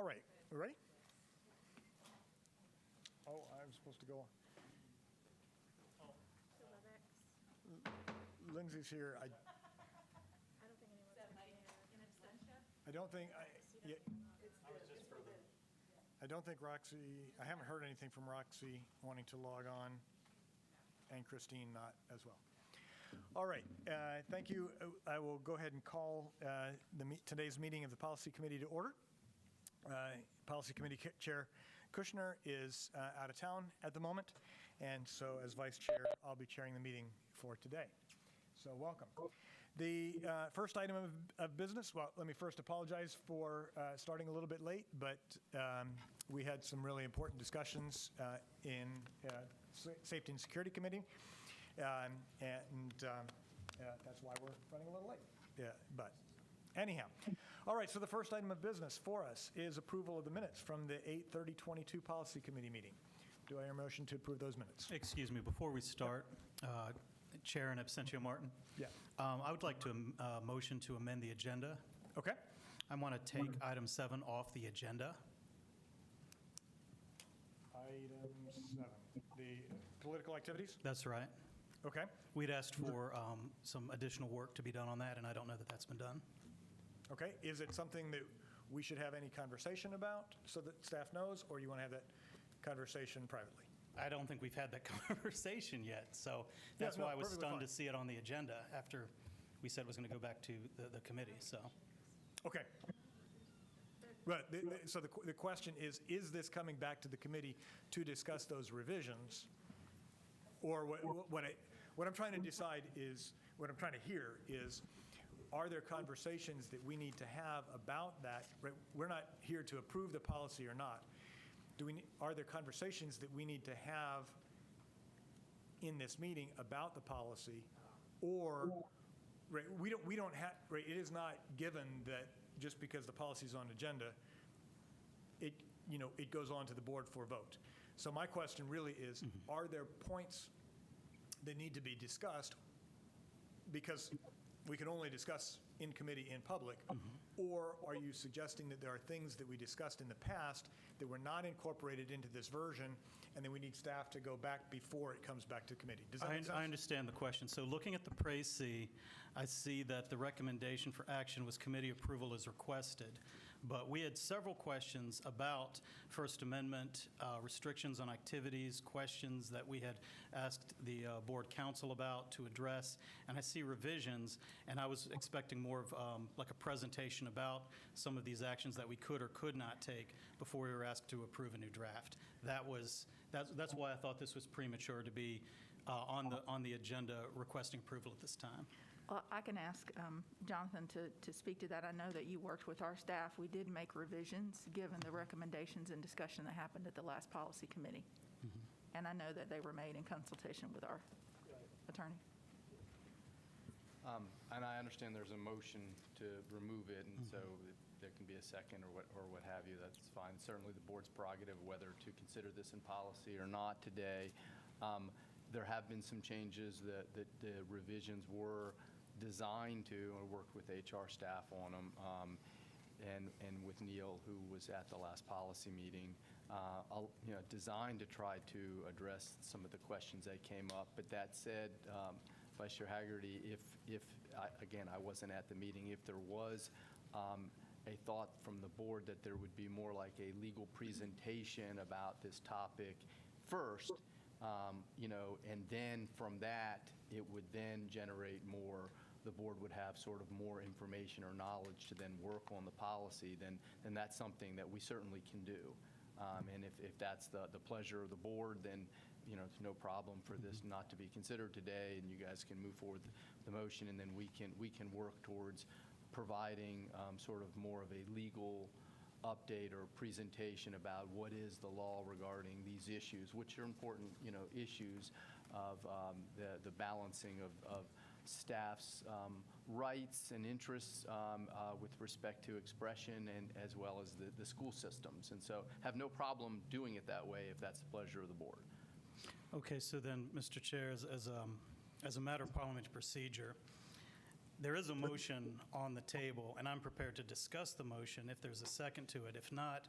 right, we ready? Oh, I'm supposed to go. Lindsay's here. I don't think anyone's in absentia. I don't think, I don't think Roxy, I haven't heard anything from Roxy wanting to log on, and Christine not as well. All right, thank you. I will go ahead and call today's meeting of the Policy Committee to order. Policy Committee Chair Kushner is out of town at the moment, and so as Vice Chair, I'll be chairing the meeting for today. So welcome. The first item of business, well, let me first apologize for starting a little bit late, but we had some really important discussions in Safety and Security Committee, and that's why we're running a little late. Yeah, but anyhow. All right, so the first item of business for us is approval of the minutes from the 8/30/22 Policy Committee meeting. Do I hear a motion to approve those minutes? Excuse me, before we start, Chair in absentia Martin. Yeah. I would like to motion to amend the agenda. Okay. I want to take item 7 off the agenda. Item 7, the political activities? That's right. Okay. We'd asked for some additional work to be done on that, and I don't know that that's been done. Okay. Is it something that we should have any conversation about so that staff knows, or you want to have that conversation privately? I don't think we've had that conversation yet, so that's why I was stunned to see it on the agenda after we said it was going to go back to the committee. So, okay. Right. So the question is this coming back to the committee to discuss those revisions? Or what I'm trying to decide is, what I'm trying to hear is, are there conversations that we need to have about that? Right? We're not here to approve the policy or not. Are there conversations that we need to have in this meeting about the policy, or right, we don't have, right, it is not given that just because the policy is on agenda, it goes on to the board for vote. So my question really is, are there points that need to be discussed, because we can only discuss in committee in public, or are you suggesting that there are things that we discussed in the past that were not incorporated into this version, and then we need staff to go back before it comes back to committee? Does that make sense? I understand the question. So looking at the Précis, I see that the recommendation for action was committee approval as requested, but we had several questions about First Amendment, restrictions on activities, questions that we had asked the board counsel about to address, and I see revisions, and I was expecting more of like a presentation about some of these actions that we could or could not take before we were asked to approve a new draft. That's why I thought this was premature to be on the agenda requesting approval at this time. Well, I can ask Jonathan to speak to that. I know that you worked with our staff. We did make revisions given the recommendations and discussion that happened at the last policy committee. And I know that they were made in consultation with our attorney. And I understand there's a motion to remove it, and so if there can be a second or what have you, that's fine. Certainly the board's prerogative whether to consider this in policy or not today. There have been some changes that the revisions were designed to, and worked with HR staff on them, and with Neil, who was at the last policy meeting, designed to try to address some of the questions that came up. But that said, Vice Chair Haggerty, again, I wasn't at the meeting, if there was a thought from the board that there would be more like a legal presentation about this topic first, and then from that, it would then generate more, the board would have sort of more information or knowledge to then work on the policy, then that's something that we certainly can do. And if that's the pleasure of the board, then it's no problem for this not to be considered today, and you guys can move forward the motion, and then we can work towards providing sort of more of a legal update or presentation about what is the law regarding these issues, which are important issues of the balancing of staff's rights and interests with respect to expression, and as well as the school systems. And so have no problem doing it that way if that's the pleasure of the board. Okay, so then, Mr. Chair, as a matter of parliamentary procedure, there is a motion on the table, and I'm prepared to discuss the motion if there's a second to it. If not,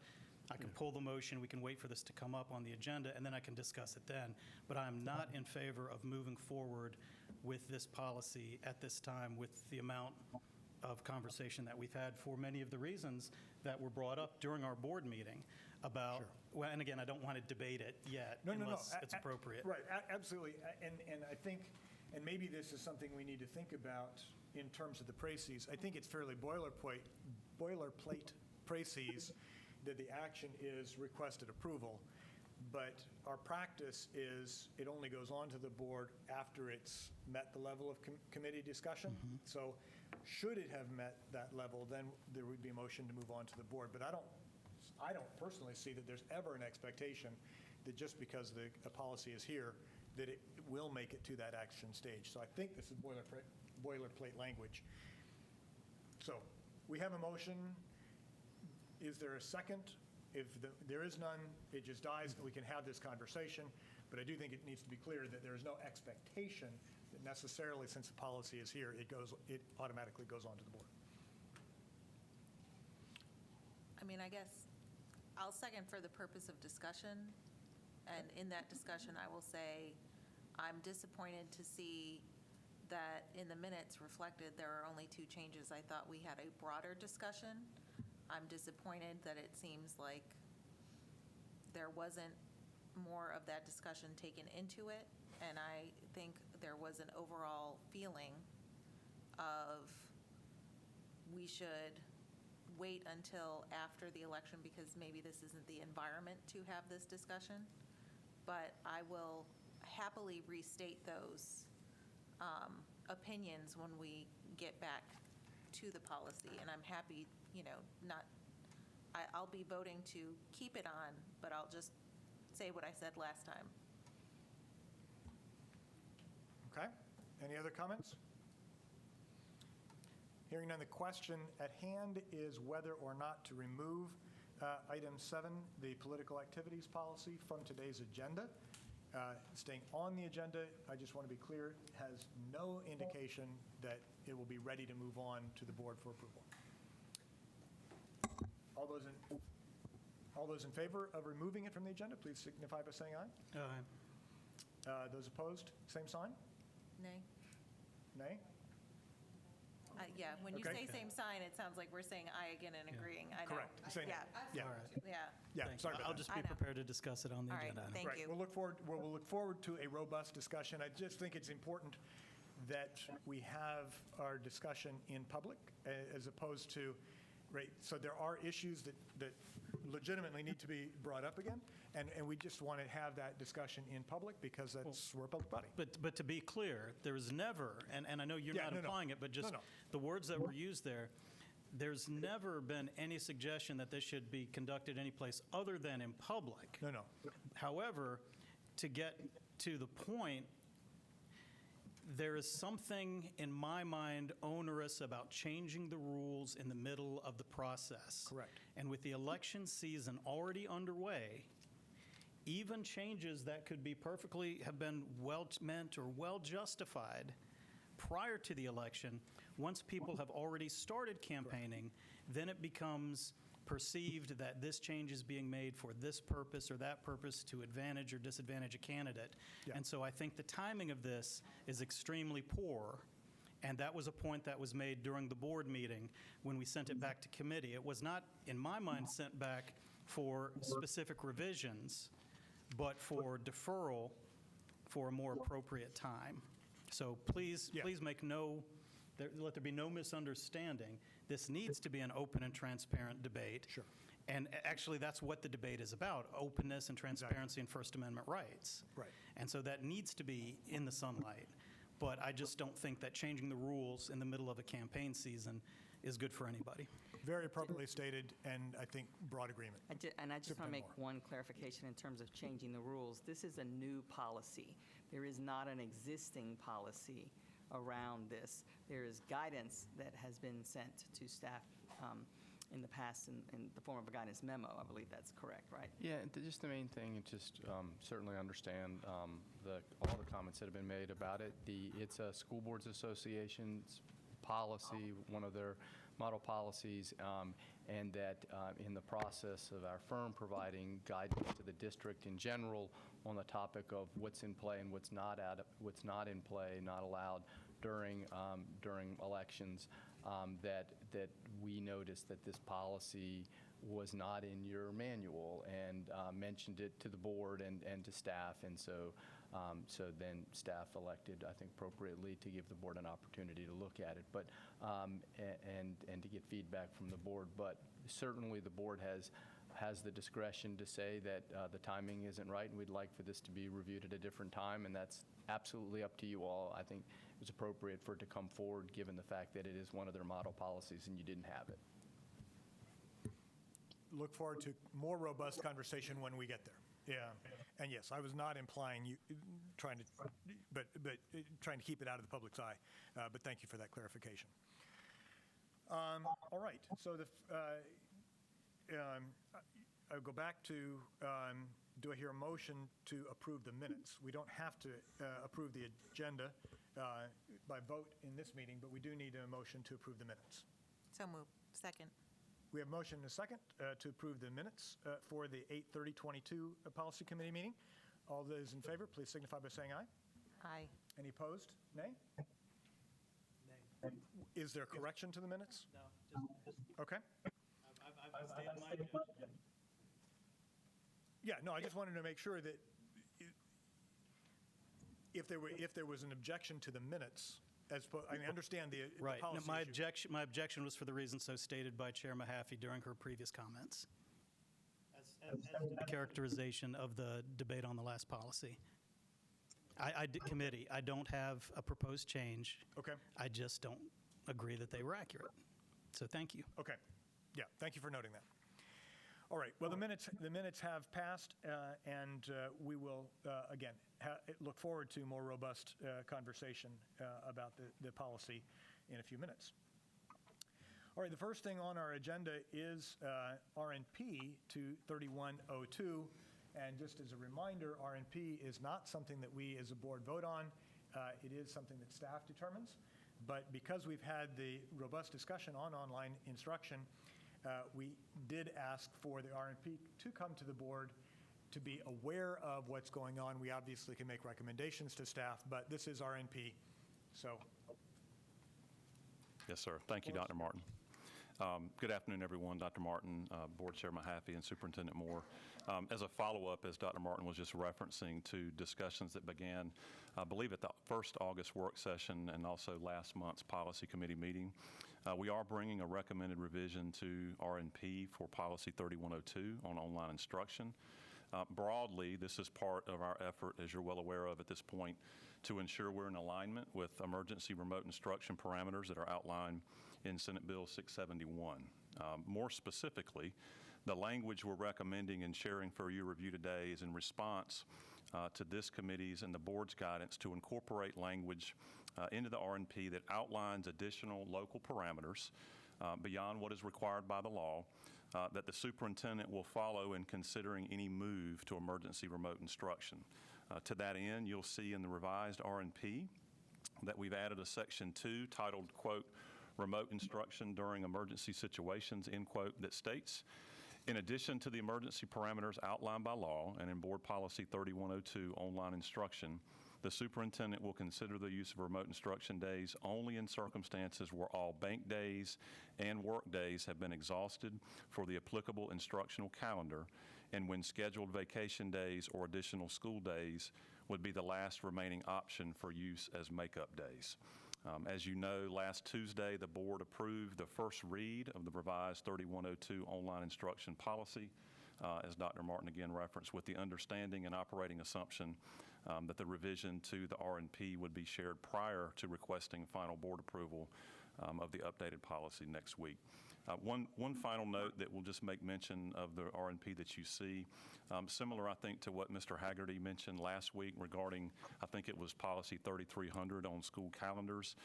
I can pull the motion, we can wait for this to come up on the agenda, and then I can discuss it then. But I'm not in favor of moving forward with this policy at this time with the amount of conversation that we've had for many of the reasons that were brought up during our board meeting about, well, and again, I don't want to debate it yet unless it's appropriate. Right, absolutely. And I think, and maybe this is something we need to think about in terms of the précis. I think it's fairly boilerplate précis that the action is requested approval, but our practice is it only goes on to the board after it's met the level of committee discussion. So should it have met that level, then there would be a motion to move on to the board. But I don't personally see that there's ever an expectation that just because the policy is here, that it will make it to that action stage. So I think this is boilerplate language. So we have a motion. Is there a second? If there is none, it just dies, and we can have this conversation. But I do think it needs to be clear that there is no expectation that necessarily, since the policy is here, it automatically goes on to the board. I mean, I guess I'll second for the purpose of discussion. And in that discussion, I will say I'm disappointed to see that in the minutes reflected, there are only 2 changes. I thought we had a broader discussion. I'm disappointed that it seems like there wasn't more of that discussion taken into it. And I think there was an overall feeling of we should wait until after the election because maybe this isn't the environment to have this discussion. But I will happily restate those opinions when we get back to the policy. And I'm happy, I'll be voting to keep it on, but I'll just say what I said last time. Okay? Any other comments? Hearing none, the question at hand is whether or not to remove item 7, the political activities policy, from today's agenda. Staying on the agenda, I just want to be clear, has no indication that it will be ready to move on to the board for approval. All those in favor of removing it from the agenda, please signify by saying aye. Aye. Those opposed, same sign. Nay? Nay? Yeah, when you Okay. say same sign, it sounds like we're saying aye again and agreeing. I know. Correct. Saying- Yeah, Yeah. All right. yeah. Yeah, Thank sorry you. about I'll that. just I be know. prepared to discuss it on the All right, agenda item. thank Right. you. We'll look forward to a robust discussion. I just think it's important that we have our discussion in public as opposed to, right, so there are issues that legitimately need to be brought up again, and we just want to have that discussion in public because we're a public body. But to be clear, there is never, and I know you're Yeah, not no, no. implying it, but just No, no. the words that were used there, there's never been any suggestion that this should be conducted anyplace other than in public. No, no. However, to get to the point, there is something in my mind onerous about changing the rules in the middle of the process. Correct. And with the election season already underway, even changes that could be perfectly have been well meant or well justified prior to the election, once people have already started campaigning, then it becomes perceived that this change is being made for this purpose or that purpose to advantage or disadvantage a candidate. Yeah. And so I think the timing of this is extremely poor, and that was a point that was made during the board meeting when we sent it back to committee. It was not, in my mind, sent back for specific revisions, but for deferral for a more appropriate time. So please, Yeah. please make let there be no misunderstanding. This needs to be an open and transparent debate. Sure. And actually, that's what the debate is about, openness and transparency and First Amendment rights. Right. And so that needs to be in the sunlight. But I just don't think that changing the rules in the middle of a campaign season is good for anybody. Very appropriately stated, and I think broad agreement. I just want to Superintendent make one clarification in terms of changing the rules. This is a new policy. There is not an existing policy around this. There is guidance that has been sent to staff in the past in the form of a guidance memo. I believe that's correct, right? Yeah, just the main thing, just certainly understand all the comments that have been made about it. It's a School Boards Association's policy, one of their model policies, and that in the process of our firm providing guidance to the district in general on the topic of what's in play and what's not in play, not allowed during elections, that we noticed that this policy was not in your manual, and mentioned it to the board and to staff, and so then staff elected, I think appropriately, to give the board an opportunity to look at it, but and to get feedback from the board. But certainly the board has the discretion to say that the timing isn't right, and we'd like for this to be reviewed at a different time, and that's absolutely up to you all. I think it was appropriate for it to come forward, given the fact that it is one of their model policies and you didn't have it. Look forward to more robust conversation when we get there. Yeah, and yes, I was not implying you trying to keep it out of the public's eye, but thank you for that clarification. All right, so I'll go back to, do I hear a motion to approve the minutes? We don't have to approve the agenda by vote in this meeting, but we do need a motion to approve the minutes. So moved. Second. We have a motion and a second to approve the minutes for the 8/30/22 Policy Committee meeting. All those in favor, please signify by saying aye. Aye. Any opposed? Nay? Nay. Is there a correction to the minutes? No. Okay. I've stated my objection. Yeah, no, I just wanted to make sure that if there was an objection to the minutes, I understand the Right. No, policy my issue. my objection was for the reason so stated by Chair Mahaffey during her previous comments. As to the characterization of the debate on the last policy. Committee, I don't have a proposed change. Okay, I just don't agree that they were accurate. So thank you. okay. Yeah, thank you for noting that. All right, well, the minutes have passed, and we will, again, look forward to more robust conversation about the policy in a few minutes. All right, the first thing on our agenda is RNP 23102, and just as a reminder, RNP is not something that we as a board vote on. It is something that staff determines, but because we've had the robust discussion on online instruction, we did ask for the RNP to come to the board to be aware of what's going on. We obviously can make recommendations to staff, but this is RNP, so. Yes, sir. Thank you, Dr. Martin. Good afternoon, everyone. Dr. Martin, Board Chair Mahaffey, and Superintendent Moore. As a follow-up, as Dr. Martin was just referencing to discussions that began, I believe, at the first August work session and also last month's policy committee meeting, we are bringing a recommended revision to RNP for Policy 3102 on online instruction. Broadly, this is part of our effort, as you're well aware of at this point, to ensure we're in alignment with emergency remote instruction parameters that are outlined in Senate Bill 671. More specifically, the language we're recommending and sharing for your review today is in response to this committee's and the board's guidance to incorporate language into the RNP that outlines additional local parameters beyond what is required by the law that the superintendent will follow in considering any move to emergency remote instruction. To that end, you'll see in the revised RNP that we've added a section 2 titled, quote, remote instruction during emergency situations, end quote, that states, in addition to the emergency parameters outlined by law and in Board Policy 3102 online instruction, the superintendent will consider the use of remote instruction days only in circumstances where all bank days and work days have been exhausted for the applicable instructional calendar and when scheduled vacation days or additional school days would be the last remaining option for use as makeup days. As you know, last Tuesday, the board approved the first read of the revised 3102 online instruction policy, as Dr. Martin again referenced, with the understanding and operating assumption that the revision to the RNP would be shared prior to requesting final board approval of the updated policy next week. One final note that will just make mention of the RNP that you see, similar, I think, to what Mr. Haggerty mentioned last week regarding, I think it was policy 3300 on school calendars.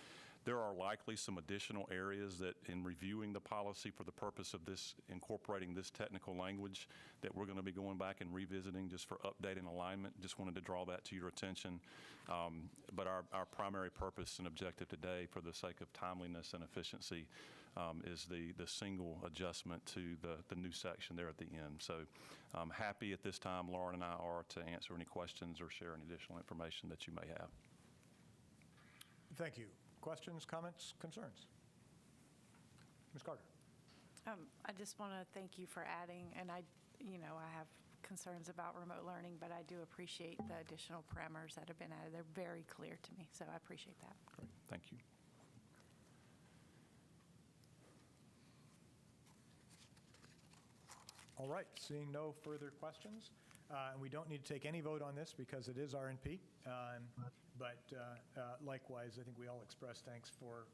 There are likely some additional areas that, in reviewing the policy for the purpose of this, incorporating this technical language, that we're going to be going back and revisiting just for update and alignment. Just wanted to draw that to your attention. But our primary purpose and objective today, for the sake of timeliness and efficiency, is the single adjustment to the new section there at the end. So I'm happy at this time, Lauren and I are, to answer any questions or share any additional information that you may have. Thank you. Questions, comments, concerns? Ms. Carter? I just want to thank you for adding, and I have concerns about remote learning, but I do appreciate the additional parameters that have been added. They're very clear to me, so I appreciate that. Great, thank you. All right, seeing no further questions, and we don't need to take any vote on this because it is RNP. But likewise, I think we all express thanks for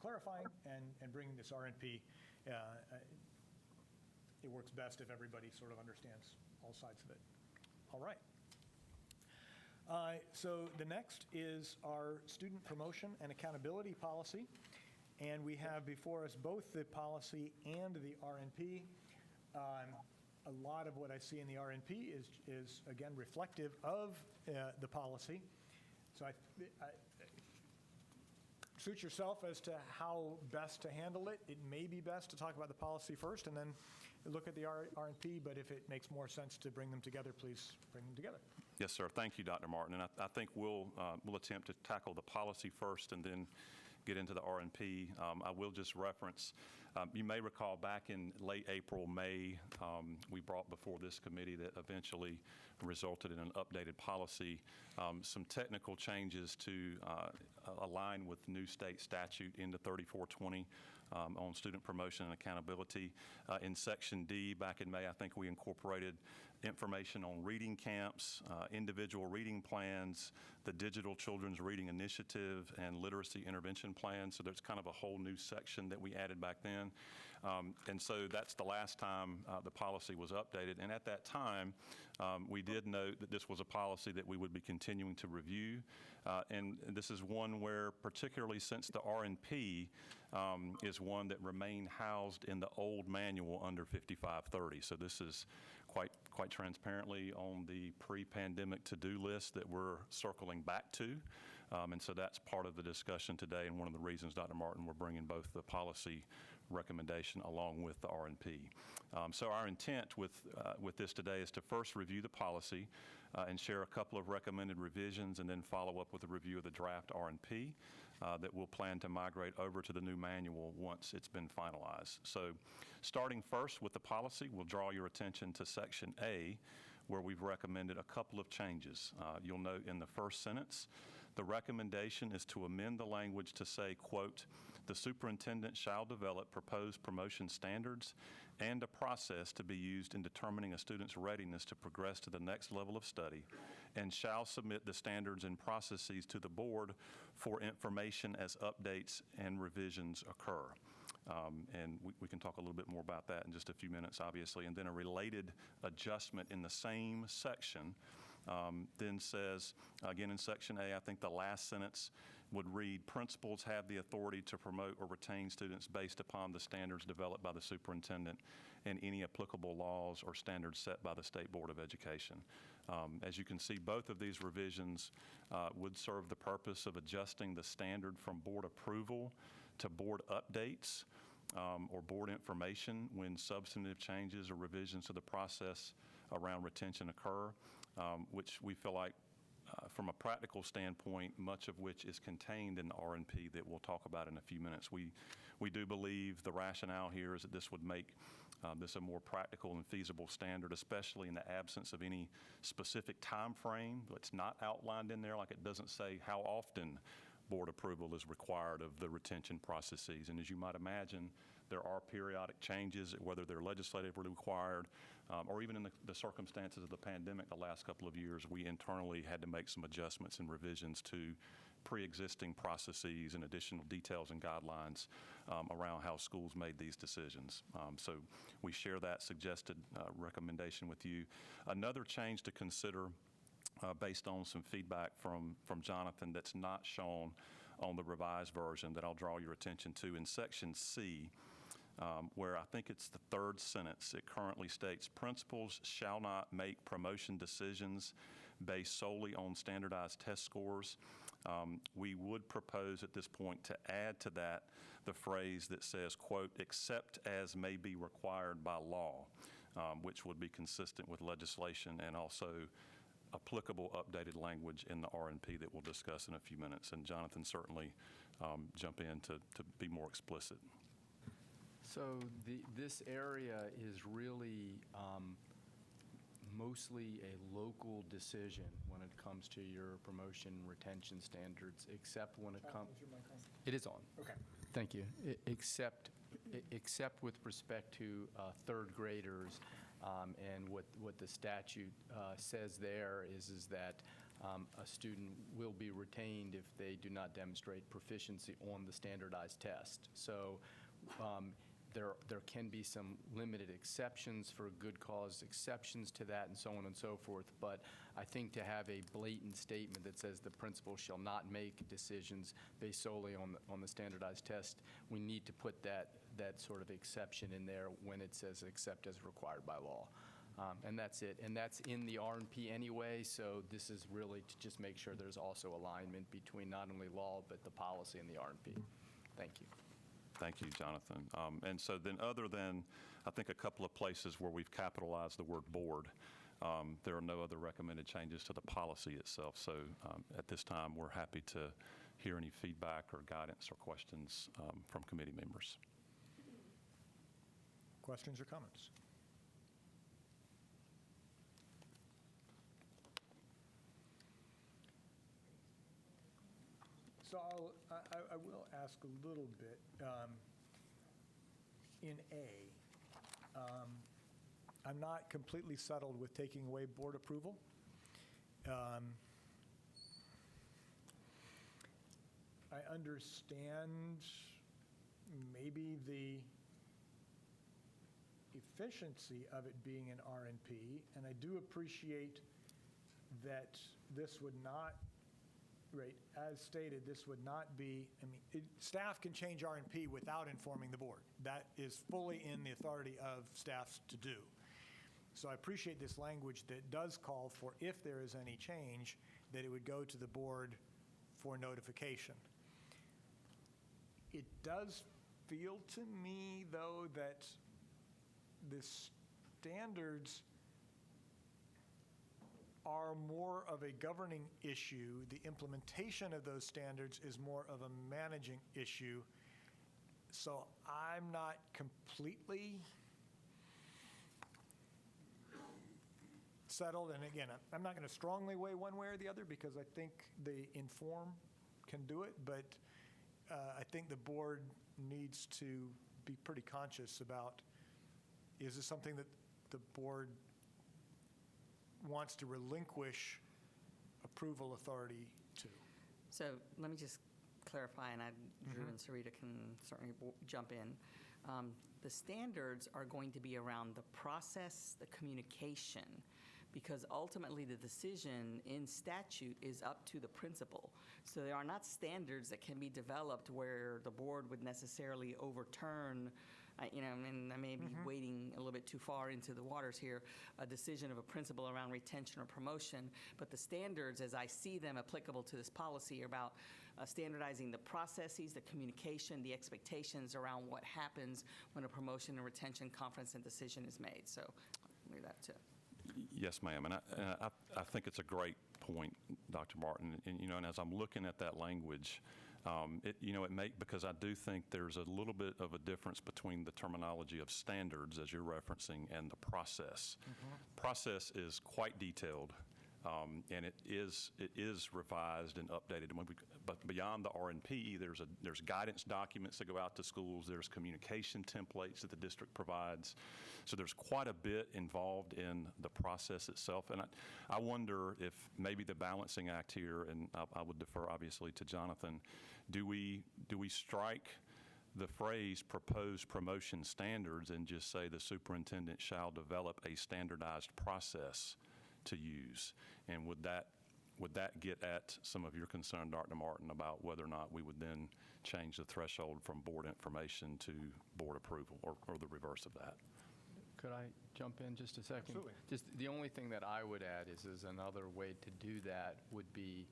clarifying and bringing this RNP. It works best if everybody sort of understands all sides of it. All right. So the next is our student promotion and accountability policy. And we have before us both the policy and the RNP. A lot of what I see in the RNP is again, reflective of the policy. So suit yourself as to how best to handle it. It may be best to talk about the policy first and then look at the RNP, but if it makes more sense to bring them together, please bring them together. Yes, sir. Thank you, Dr. Martin. And I think we'll attempt to tackle the policy first and then get into the RNP. I will just reference, you may recall back in late April, May, we brought before this committee that eventually resulted in an updated policy, some technical changes to align with new state statute into 3420 on student promotion and accountability. In Section D, back in May, I think we incorporated information on reading camps, individual reading plans, the Digital Children's Reading Initiative, and literacy intervention plans. So there's kind of a whole new section that we added back then. And so that's the last time the policy was updated. And at that time, we did note that this was a policy that we would be continuing to review. And this is one where, particularly since the RNP is one that remained housed in the old manual under 5530. So this is quite transparently on the pre-pandemic to-do list that we're circling back to. And so that's part of the discussion today, and one of the reasons, Dr. Martin, we're bringing both the policy recommendation along with the RNP. So our intent with this today is to first review the policy and share a couple of recommended revisions, and then follow up with a review of the draft RNP that we'll plan to migrate over to the new manual once it's been finalized. So starting first with the policy, we'll draw your attention to Section A, where we've recommended a couple of changes. You'll note in the first sentence, the recommendation is to amend the language to say, quote, "The superintendent shall develop proposed promotion standards and a process to be used in determining a student's readiness to progress to the next level of study, and shall submit the standards and processes to the board for information as updates and revisions occur." And we can talk a little bit more about that in just a few minutes, obviously. And then a related adjustment in the same section then says, again in Section A, I think the last sentence would read, "Principals have the authority to promote or retain students based upon the standards developed by the superintendent and any applicable laws or standards set by the State Board of Education." As you can see, both of these revisions would serve the purpose of adjusting the standard from board approval to board updates or board information when substantive changes or revisions to the process around retention occur, which we feel like from a practical standpoint, much of which is contained in the RNP that we'll talk about in a few minutes. We do believe the rationale here is that this would make this a more practical and feasible standard, especially in the absence of any specific time frame. It's not outlined in there, like it doesn't say how often board approval is required of the retention processes. And as you might imagine, there are periodic changes, whether they're legislatively required or even in the circumstances of the pandemic the last couple of years, we internally had to make some adjustments and revisions to pre-existing processes and additional details and guidelines around how schools made these decisions. So we share that suggested recommendation with you. Another change to consider based on some feedback from Jonathan that's not shown on the revised version that I'll draw your attention to. In Section C, where I think it's the third sentence, it currently states, principals shall not make promotion decisions based solely on standardized test scores. We would propose at this point to add to that the phrase that says, quote, except as may be required by law, which would be consistent with legislation and also applicable updated language in the RNP that we'll discuss in a few minutes. And Jonathan certainly jump in to be more explicit. So this area is really mostly a local decision when it comes to your promotion retention standards, except when it comes. It is on. Okay. Thank you. Except with respect to third graders, and what the statute says there is that a student will be retained if they do not demonstrate proficiency on the standardized test. So there can be some limited exceptions for good cause exceptions to that and so on and so forth, but I think to have a blatant statement that says the principal shall not make decisions based solely on the standardized test, we need to put that sort of exception in there when it says except as required by law. And that's it. And that's in the RNP anyway, so this is really to just make sure there's also alignment between not only law but the policy and the RNP. Thank you. Thank you, Jonathan. And so then other than, I think, a couple of places where we've capitalized the word board, there are no other recommended changes to the policy itself. So at this time, we're happy to hear any feedback or guidance or questions from committee members. Questions or comments? So I will ask a little bit. In A, I'm not completely settled with taking away board approval. I understand maybe the efficiency of it being an RNP, and I do appreciate that this would not, right, as stated, this would not be, I mean, staff can change RNP without informing the board. That is fully in the authority of staffs to do. So I appreciate this language that does call for, if there is any change, that it would go to the board for notification. It does feel to me, though, that the standards are more of a governing issue. The implementation of those standards is more of a managing issue. So I'm not completely settled. And again, I'm not going to strongly weigh one way or the other because I think the inform can do it. But I think the board needs to be pretty conscious about, is this something that the board wants to relinquish approval authority to? So let me just clarify, and Drew and Sarita can certainly jump in. The standards are going to be around the process, the communication, because ultimately the decision in statute is up to the principal. So there are not standards that can be developed where the board would necessarily overturn, and I may be wading a little bit too far into the waters here, a decision of a principal around retention or promotion. But the standards, as I see them applicable to this policy, are about standardizing the processes, the communication, the expectations around what happens when a promotion and retention conference and decision is made. So I'll leave that to. Yes, ma'am. And I think it's a great point, Dr. Martin. And as I'm looking at that language, because I do think there's a little bit of a difference between the terminology of standards, as you're referencing, and the process. Process is quite detailed, and it is revised and updated. But beyond the RNP, there's guidance documents that go out to schools. There's communication templates that the district provides. So there's quite a bit involved in the process itself. And I wonder if maybe the balancing act here, and I would defer obviously to Jonathan, do we strike the phrase proposed promotion standards and just say the superintendent shall develop a standardized process to use? And would that would that get at some of your concern, Dr. Martin, about whether or not we would then change the threshold from board information to board approval, or the reverse of that? Could I jump in just a second? Absolutely. Just the only thing that I would add is another way to do that would be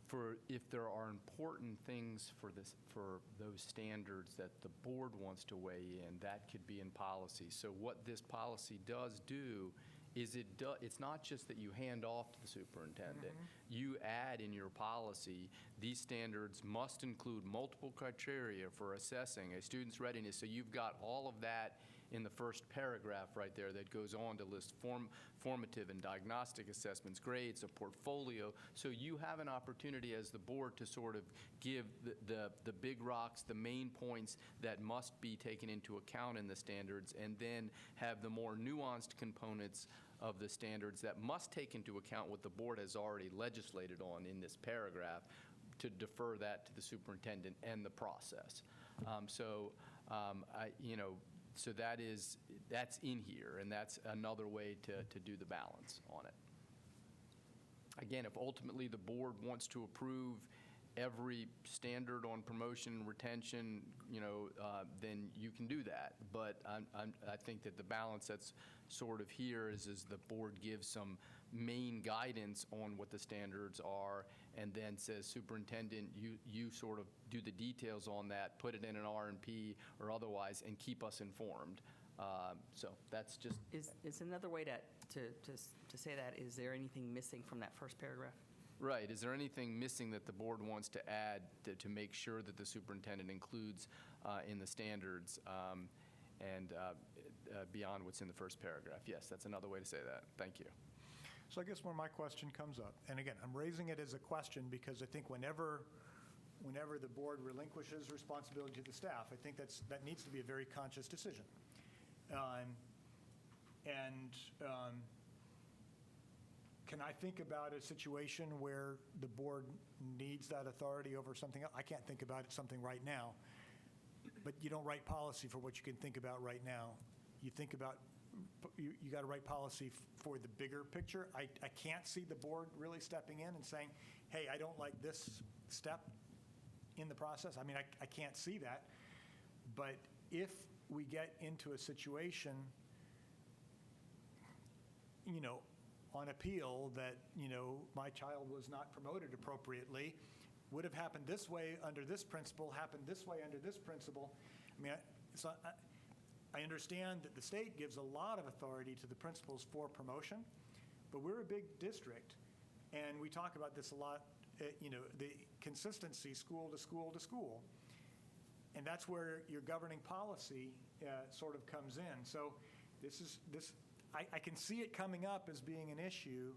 for if there are important things for those standards that the board wants to weigh in, that could be in policy. So what this policy does do is it's not just that you hand off to the superintendent. You add in your policy, these standards must include multiple criteria for assessing a student's readiness. So you've got all of that in the first paragraph right there that goes on to list formative and diagnostic assessments, grades, a portfolio. So you have an opportunity as the board to sort of give the big rocks, the main points that must be taken into account in the standards, and then have the more nuanced components of the standards that must take into account what the board has already legislated on in this paragraph, to defer that to the superintendent and the process. So that's in here, and that's another way to do the balance on it. Again, if ultimately the board wants to approve every standard on promotion and retention, then you can do that. But I think that the balance that's sort of here is the board gives some main guidance on what the standards are, and then says, superintendent, you sort of do the details on that, put it in an R&P or otherwise, and keep us informed. So that's just. Is another way to say that, is there anything missing from that first paragraph? Right. Is there anything missing that the board wants to add to make sure that the superintendent includes in the standards and beyond what's in the first paragraph? Yes, that's another way to say that. Thank you. So I guess when my question comes up, and again, I'm raising it as a question because I think whenever the board relinquishes responsibility to the staff, I think that needs to be a very conscious decision. Can I think about a situation where the board needs that authority over something else? I can't think about something right now, but you don't write policy for what you can think about right now. You think about, you got to write policy for the bigger picture. I can't see the board really stepping in and saying, hey, I don't like this step in the process. I mean, I can't see that. But if we get into a situation, on appeal that, my child was not promoted appropriately, would have happened this way under this principle, happened this way under this principle. I mean, I understand that the state gives a lot of authority to the principals for promotion, but we're a big district, and we talk about this a lot, the consistency school to school to school. And that's where your governing policy sort of comes in. So I can see it coming up as being an issue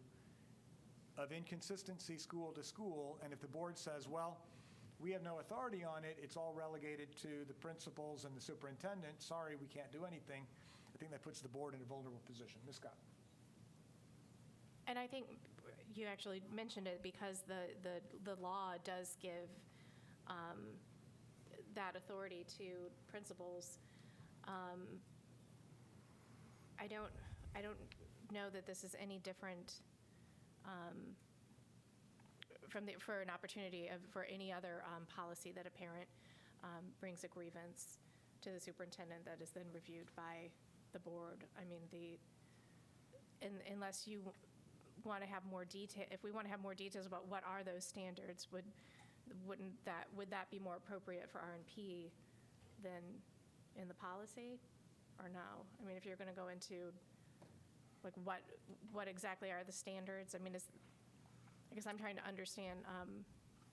of inconsistency school to school, and if the board says, well, we have no authority on it, it's all relegated to the principals and the superintendent, sorry, we can't do anything, I think that puts the board in a vulnerable position. Ms. Scott. And I think you actually mentioned it because the law does give that authority to principals. I don't know that this is any different for an opportunity for any other policy that a parent brings a grievance to the superintendent that is then reviewed by the board. I mean, unless you want to have more detail, if we want to have more details about what are those standards, would that be more appropriate for R&P than in the policy, or no? I mean, if you're going to go into like what exactly are the standards? I mean, I guess I'm trying to understand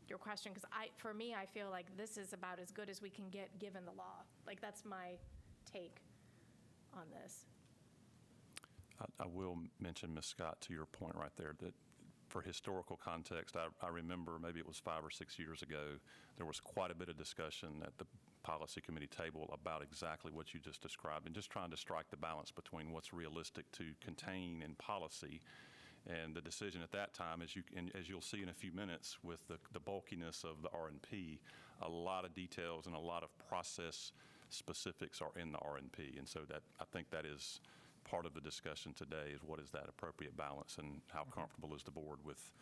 your question, because for me, I feel like this is about as good as we can get given the law. Like, that's my take on this. I will mention, Ms. Scott, to your point right there, that for historical context, I remember maybe it was 5 or 6 years ago, there was quite a bit of discussion at the policy committee table about exactly what you just described, and just trying to strike the balance between what's realistic to contain in policy. And the decision at that time, as you'll see in a few minutes, with the bulkiness of the R&P, a lot of details and a lot of process specifics are in the R&P. And so that I think that is part of the discussion today is what is that appropriate balance and how comfortable is the board with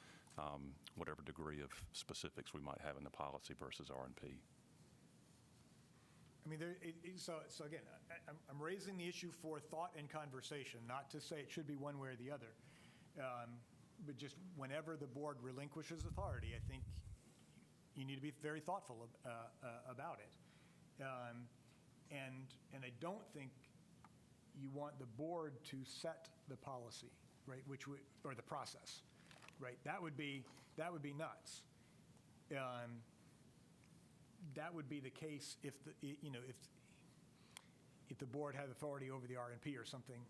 whatever degree of specifics we might have in the policy versus R&P. I mean, so again, I'm raising the issue for thought and conversation, not to say it should be one way or the other. But just whenever the board relinquishes authority, I think you need to be very thoughtful about it. And I don't think you want the board to set the policy, right, or the process, right? That would be nuts. That would be the case if the board had authority over the R&P or something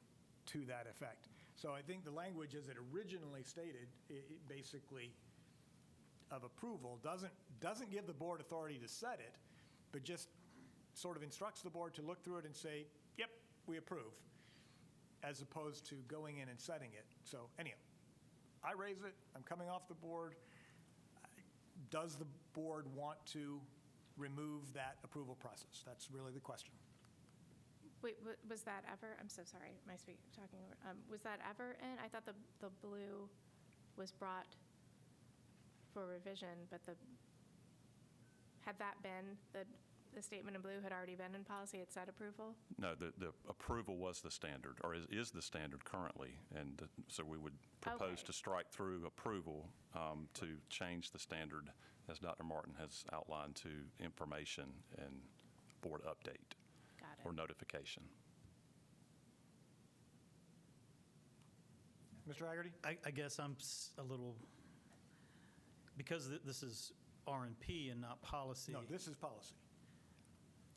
to that effect. So I think the language as it originally stated, it basically of approval, doesn't give the board authority to set it, but just sort of instructs the board to look through it and say, yep, we approve, as opposed to going in and setting it. So anyhow, I raise it, I'm coming off the board. Does the board want to remove that approval process? That's really the question. Wait, was that ever, I'm so sorry, am I talking over, was that ever in? I thought the blue was brought for revision, but had that been, the statement in blue had already been in policy, it said approval? No, the approval was the standard, or is the standard currently, and so we would propose Okay. to strike through approval to change the standard, as Dr. Martin has outlined, to information and board update Got it. or notification. Mr. Haggerty? I guess I'm a little, because this is R&P and not policy. No, this is policy.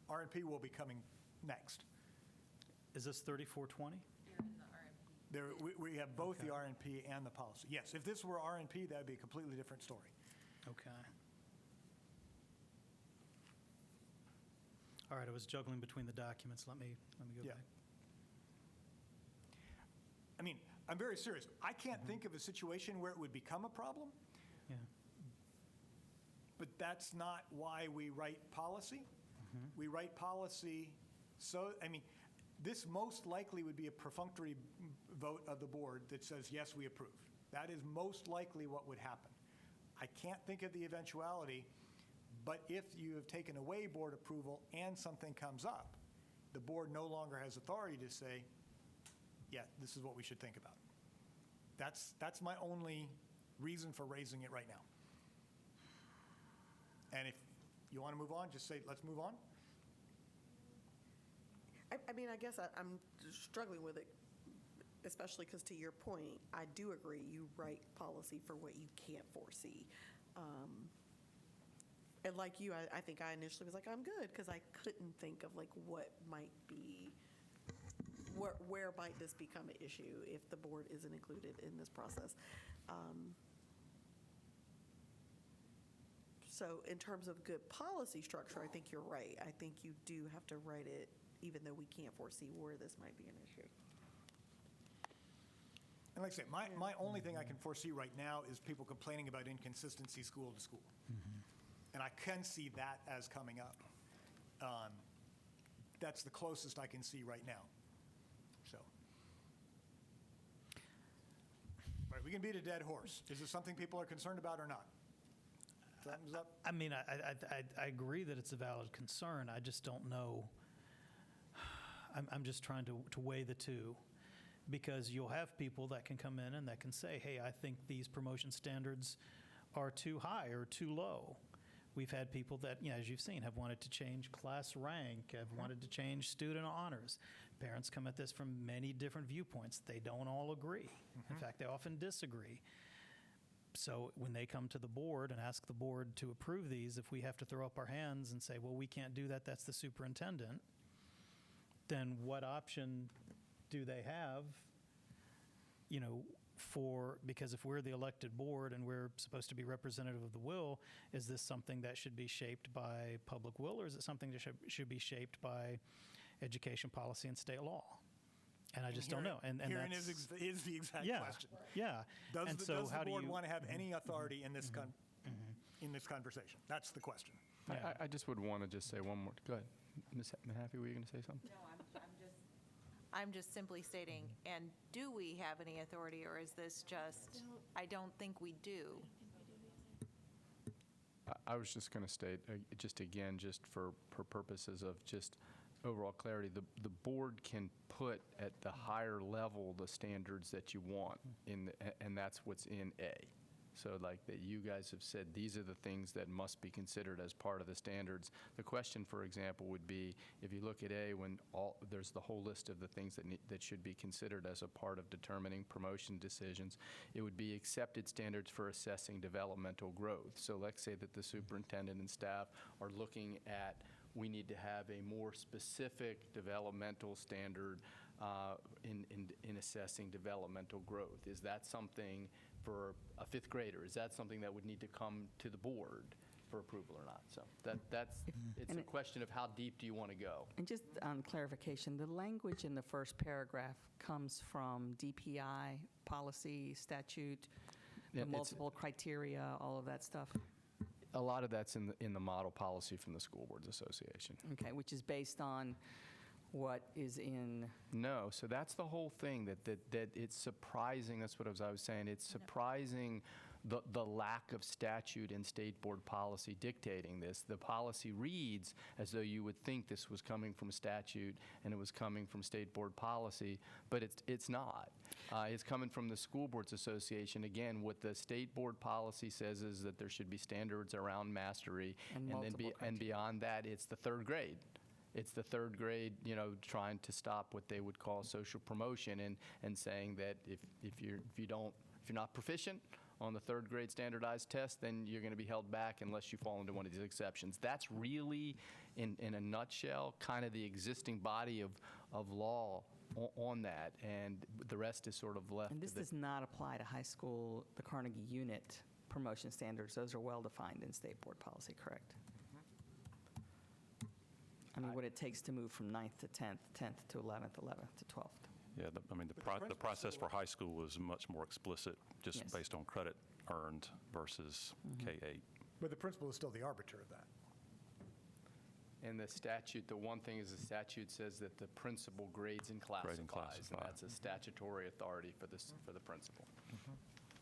R&P will be coming next. Is this 3420? We have both the Okay. R&P and the policy. Yes, if this were R&P, that would be a completely different story. Okay. All right, I was juggling between the documents. Let me go Yeah. back. I mean, I'm very serious. I can't think of a situation where it would become a problem, Yeah. but that's not why we write policy. We write policy so, I mean, this most likely would be a perfunctory vote of the board that says, yes, we approve. That is most likely what would happen. I can't think of the eventuality, but if you have taken away board approval and something comes up, the board no longer has authority to say, yeah, this is what we should think about. That's my only reason for raising it right now. And if you want to move on, just say, let's move on. I mean, I guess I'm struggling with it, especially because to your point, I do agree, you write policy for what you can't foresee. And like you, I think I initially was like, I'm good, because I couldn't think of like what might be, where might this become an issue if the board isn't included in this process. So in terms of good policy structure, I think you're right. I think you do have to write it, even though we can't foresee where this might be an issue. And like I say, my only thing I can foresee right now is people complaining about inconsistency school to school. And I can see that as coming up. That's the closest I can see right now. So. Right, we can beat a dead horse. Is this something people are concerned about or not? Thumbs up? I mean, I agree that it's a valid concern. I just don't know. I'm just trying to weigh the two, because you'll have people that can come in and that can say, hey, I think these promotion standards are too high or too low. We've had people that, as you've seen, have wanted to change class rank, have wanted to change student honors. Parents come at this from many different viewpoints. They don't all agree. In fact, they often disagree. So when they come to the board and ask the board to approve these, if we have to throw up our hands and say, well, we can't do that, that's the superintendent, then what option do they have, because if we're the elected board and we're supposed to be representative of the will, is this something that should be shaped by public will, or is it something that should be shaped by education policy and state law? And I just don't know. And Herein that's, is the exact yeah, question. yeah. Does And the so how do board you- want to have any authority in this in this conversation? That's the question. I just would want to just say one more, go ahead. Ms. Happy, were you going to say something? No, I'm just, I'm just simply stating, and do we have any authority, or is this just, I don't think we do? I was just going to state, just again, just for purposes of just overall clarity, the board can put at the higher level the standards that you want, and that's what's in A. So like that you guys have said, these are the things that must be considered as part of the standards. The question, for example, would be, if you look at A, when there's the whole list of the things that should be considered as a part of determining promotion decisions, it would be accepted standards for assessing developmental growth. So let's say that the superintendent and staff are looking at, we need to have a more specific developmental standard in assessing developmental growth. Is that something for a fifth grader? Is that something that would need to come to the board for approval or not? So it's a question of how deep do you want to go? And just on clarification, the language in the first paragraph comes from DPI, policy, statute, Yeah, the multiple criteria, all of that stuff? A lot of that's in the model policy from the School Boards Association. Okay, which is based on what is in, No, so that's the whole thing, that it's surprising, that's what I was saying, it's surprising the lack of statute and state board policy dictating this. The policy reads as though you would think this was coming from statute and it was coming from state board policy, but it's not. It's coming from the School Boards Association. Again, what the state board policy says is that there should be standards around mastery, And then multiple and beyond that, it's the third grade. It's the third grade, trying to stop what they would call social promotion and saying that if you're not proficient on the third grade standardized test, then you're going to be held back unless you fall into one of these exceptions. That's really, in a nutshell, kind of the existing body of law on that, and the rest is sort of left. and this does not apply to high school, the Carnegie Unit promotion standards. Those are well-defined in state board policy, correct? I mean, what it takes to move from 9th to 10th, 10th to 11th, 11th to 12th. Yeah, the process for high school was much more explicit, just Yes. based on credit earned versus K-8. But the principal is still the arbiter of that. And the statute, the one thing is the statute says that the principal grades and classifies, and classify. that's a statutory authority for the principal.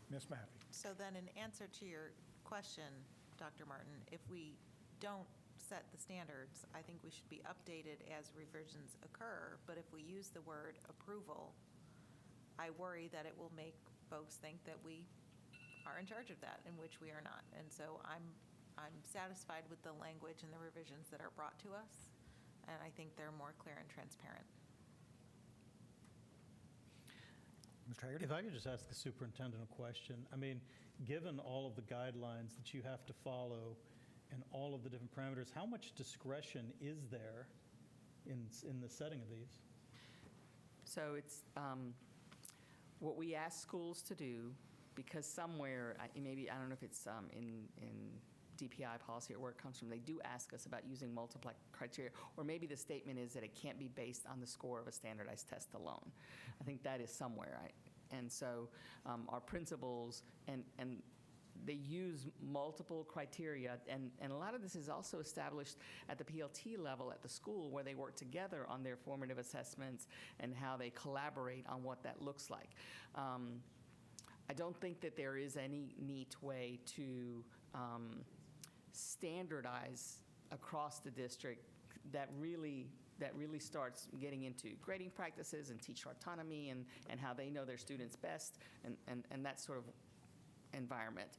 Ms. Mahaffey? So then in answer to your question, Dr. Martin, if we don't set the standards, I think we should be updated as revisions occur, but if we use the word approval, I worry that it will make folks think that we are in charge of that, in which we are not. And so I'm satisfied with the language and the revisions that are brought to us, and I think they're more clear and transparent. Mr. Hagerty? If I could just ask the superintendent a question. I mean, given all of the guidelines that you have to follow and all of the different parameters, how much discretion is there in the setting of these? So it's what we ask schools to do, because somewhere, maybe, I don't know if it's in DPI policy or where it comes from, they do ask us about using multiple criteria, or maybe the statement is that it can't be based on the score of a standardized test alone. I think that is somewhere. And so our principals, and they use multiple criteria, and a lot of this is also established at the PLT level at the school, where they work together on their formative assessments and how they collaborate on what that looks like. I don't think that there is any neat way to standardize across the district that really starts getting into grading practices and teacher autonomy and how they know their students best and that sort of environment.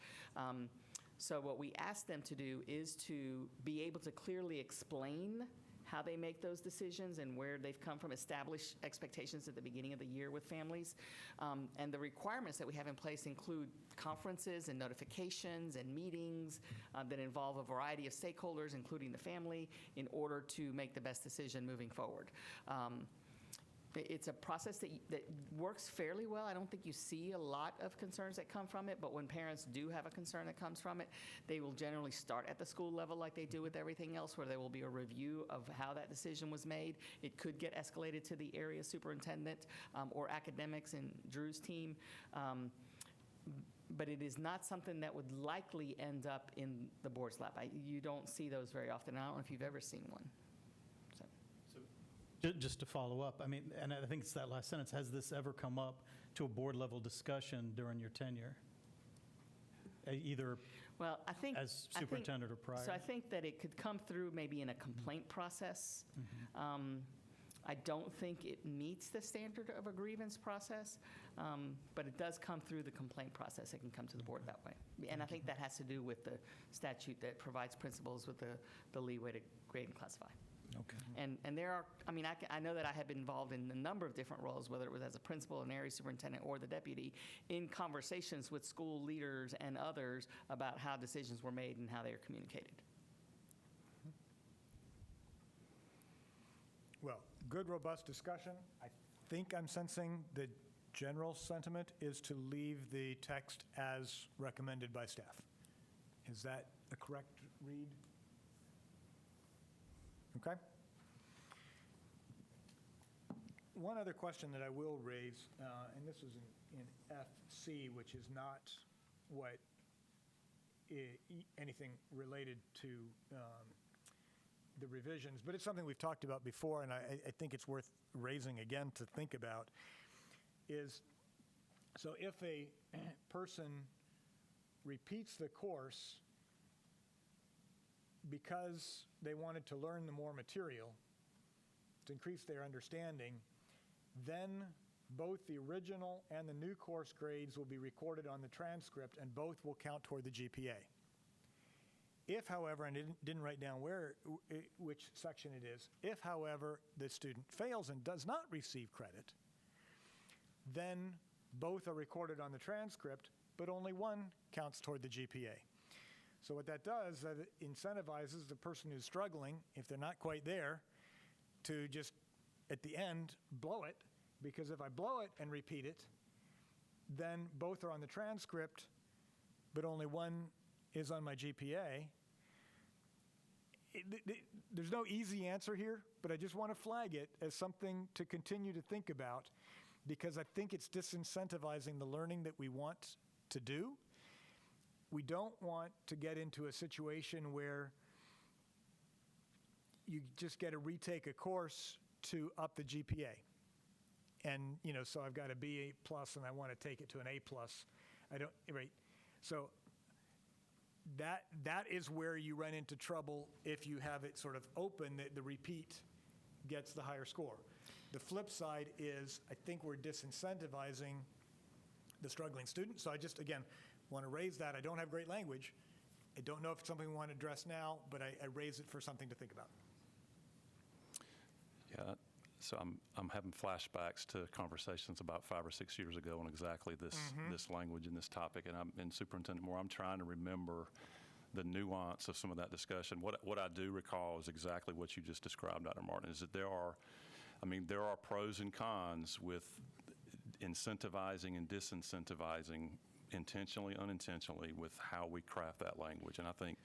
So what we ask them to do is to be able to clearly explain how they make those decisions and where they've come from, establish expectations at the beginning of the year with families. And the requirements that we have in place include conferences and notifications and meetings that involve a variety of stakeholders, including the family, in order to make the best decision moving forward. It's a process that works fairly well. I don't think you see a lot of concerns that come from it, but when parents do have a concern that comes from it, they will generally start at the school level like they do with everything else, where there will be a review of how that decision was made. It could get escalated to the area superintendent or academics and Drew's team. But it is not something that would likely end up in the board's lap. You don't see those very often. I don't know if you've ever seen one. Just to follow up, I mean, and I think it's that last sentence, has this ever come up to a board-level discussion during your tenure? Either Well, I think. as I think- superintendent or prior? So I think that it could come through maybe in a complaint process. I don't think it meets the standard of a grievance process, but it does come through the complaint process. It can come to the board that way. And I think that has to do with the statute that provides principals with the leeway to grade and classify. Okay. And there are, I mean, I know that I have been involved in a number of different roles, whether it was as a principal, an area superintendent, or the deputy, in conversations with school leaders and others about how decisions were made and how they are communicated. Well, good, robust discussion. I think I'm sensing the general sentiment is to leave the text as recommended by staff. Is that a correct read? Okay. One other question that I will raise, and this is in FC, which is not what anything related to the revisions, but it's something we've talked about before, and I think it's worth raising again to think about, is, so if a person repeats the course because they wanted to learn the more material to increase their understanding, then both the original and the new course grades will be recorded on the transcript, and both will count toward the GPA. If, however, and I didn't write down which section it is, if, however, the student fails and does not receive credit, then both are recorded on the transcript, but only one counts toward the GPA. So what that does, that it incentivizes the person who's struggling, if they're not quite there, to just, at the end, blow it, because if I blow it and repeat it, then both are on the transcript, but only one is on my GPA. There's no easy answer here, but I just want to flag it as something to continue to think about, because I think it's disincentivizing the learning that we want to do. We don't want to get into a situation where you just get to retake a course to up the GPA. And, so I've got a B+ and I want to take it to an A+. Right? So that is where you run into trouble if you have it sort of open, that the repeat gets the higher score. The flip side is, I think we're disincentivizing the struggling student. So I just, again, want to raise that. I don't have great language. I don't know if it's something we want to address now, but I raise it for something to think about. Yeah, so I'm having flashbacks to conversations about 5 or 6 years ago on exactly this language and this topic. And Superintendent Moore, I'm trying to remember the nuance of some of that discussion. What I do recall is exactly what you just described, Dr. Martin, is that there are pros and cons with incentivizing and disincentivizing, intentionally, unintentionally, with how we craft that language. And I think,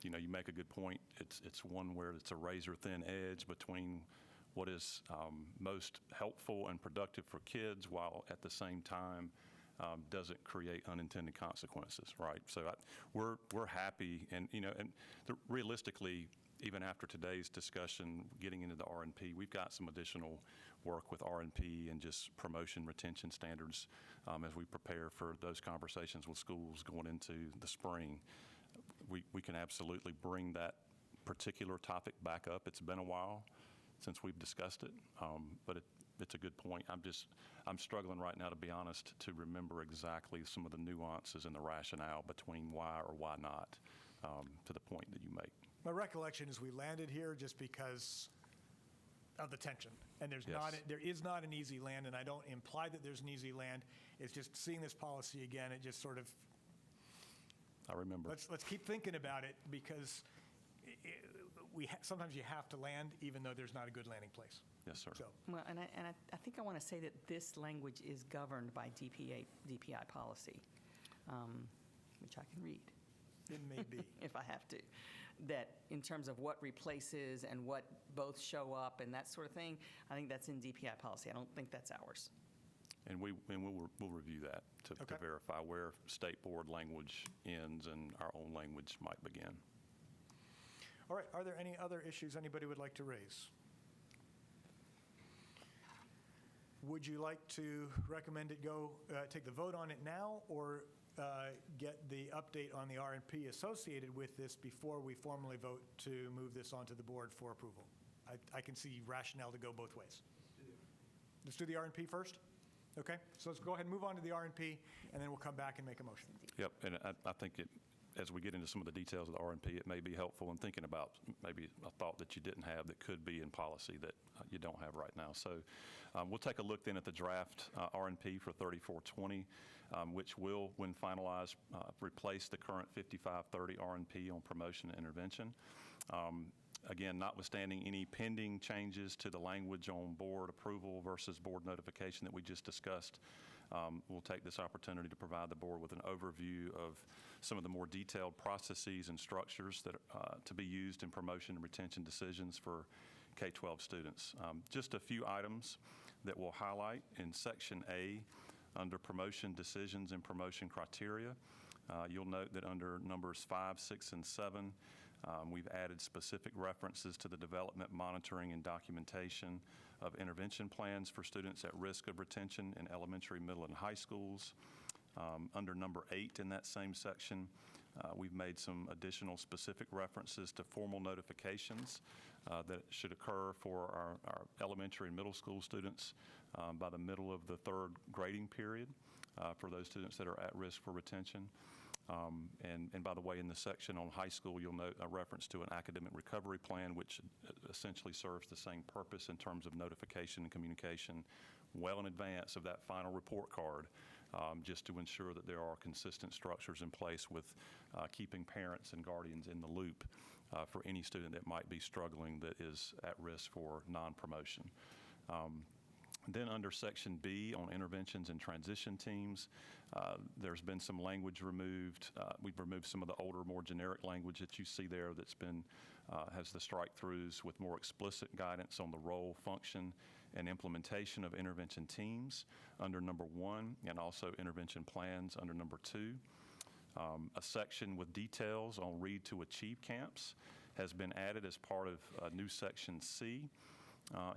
you make a good point. It's one where it's a razor-thin edge between what is most helpful and productive for kids, while at the same time doesn't create unintended consequences, right? So we're happy, and realistically, even after today's discussion, getting into the R&P, we've got some additional work with R&P and just promotion retention standards as we prepare for those conversations with schools going into the spring. We can absolutely bring that particular topic back up. It's been a while since we've discussed it, but it's a good point. I'm struggling right now, to be honest, to remember exactly some of the nuances and the rationale between why or why not, to the point that you make. My recollection is we landed here just because of the tension. And there is not an easy land, and I don't imply that there's an easy land. It's just seeing this policy again, it just sort of, I remember. let's keep thinking about it, because sometimes you have to land even though there's not a good landing place. Yes, sir. So, Well, and I think I want to say that this language is governed by DPI policy, which I can read. it may be. If I have to, that in terms of what replaces and what both show up and that sort of thing, I think that's in DPI policy. I don't think that's ours. And we'll review that to verify where state board language ends and our own language might begin. All right, are there any other issues anybody would like to raise? would you like to recommend it go, take the vote on it now, or get the update on the RNP associated with this before we formally vote to move this onto the board for approval? I can see rationale to go both ways. Let's do the RNP first? Okay, so let's go ahead and move on to the RNP, and then we'll come back and make a motion. Yep, and I think as we get into some of the details of the RNP, it may be helpful in thinking about maybe a thought that you didn't have that could be in policy that you don't have right now. So we'll take a look then at the draft RNP for 3420, which will, when finalized, replace the current 5530 RNP on promotion and intervention. Again, notwithstanding any pending changes to the language on board approval versus board notification that we just discussed, we'll take this opportunity to provide the board with an overview of some of the more detailed processes and structures that to be used in promotion and retention decisions for K-12 students. Just a few items that we'll highlight in Section A under promotion decisions and promotion criteria. You'll note that under numbers 5, 6, and 7, we've added specific references to the development, monitoring, and documentation of intervention plans for students at risk of retention in elementary, middle, and high schools. Under number 8 in that same section, we've made some additional specific references to formal notifications that should occur for our elementary and middle school students by the middle of the 3rd grading period for those students that are at risk for retention. And by the way, in the section on high school, you'll note a reference to an academic recovery plan, which essentially serves the same purpose in terms of notification and communication well in advance of that final report card, just to ensure that there are consistent structures in place with keeping parents and guardians in the loop for any student that might be struggling that is at risk for non-promotion. Then under Section B on interventions and transition teams, there's been some language removed. We've removed some of the older, more generic language that you see there that's been, has the strike-throughs with more explicit guidance on the role, function, and implementation of intervention teams under number 1, and also intervention plans under number 2. A section with details on Read to Achieve camps has been added as part of new Section C.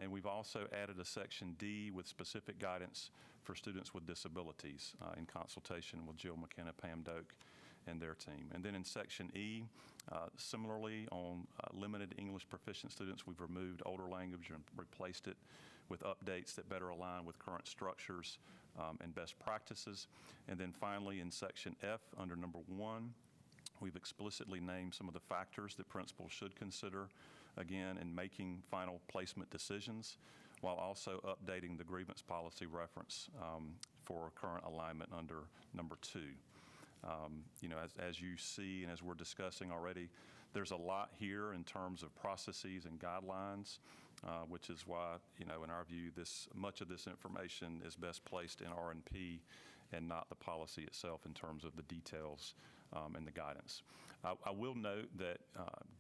And we've also added a Section D with specific guidance for students with disabilities in consultation with Jill McKenna, Pam Doak, and their team. And then in Section E, similarly on limited English proficient students, we've removed older language and replaced it with updates that better align with current structures and best practices. And then finally in Section F under number 1, we've explicitly named some of the factors that principals should consider, again, in making final placement decisions, while also updating the grievance policy reference for current alignment under number 2. You know, as you see and as we're discussing already, there's a lot here in terms of processes and guidelines, which is why, you know, in our view, much of this information is best placed in RNP and not the policy itself in terms of the details and the guidance. I will note that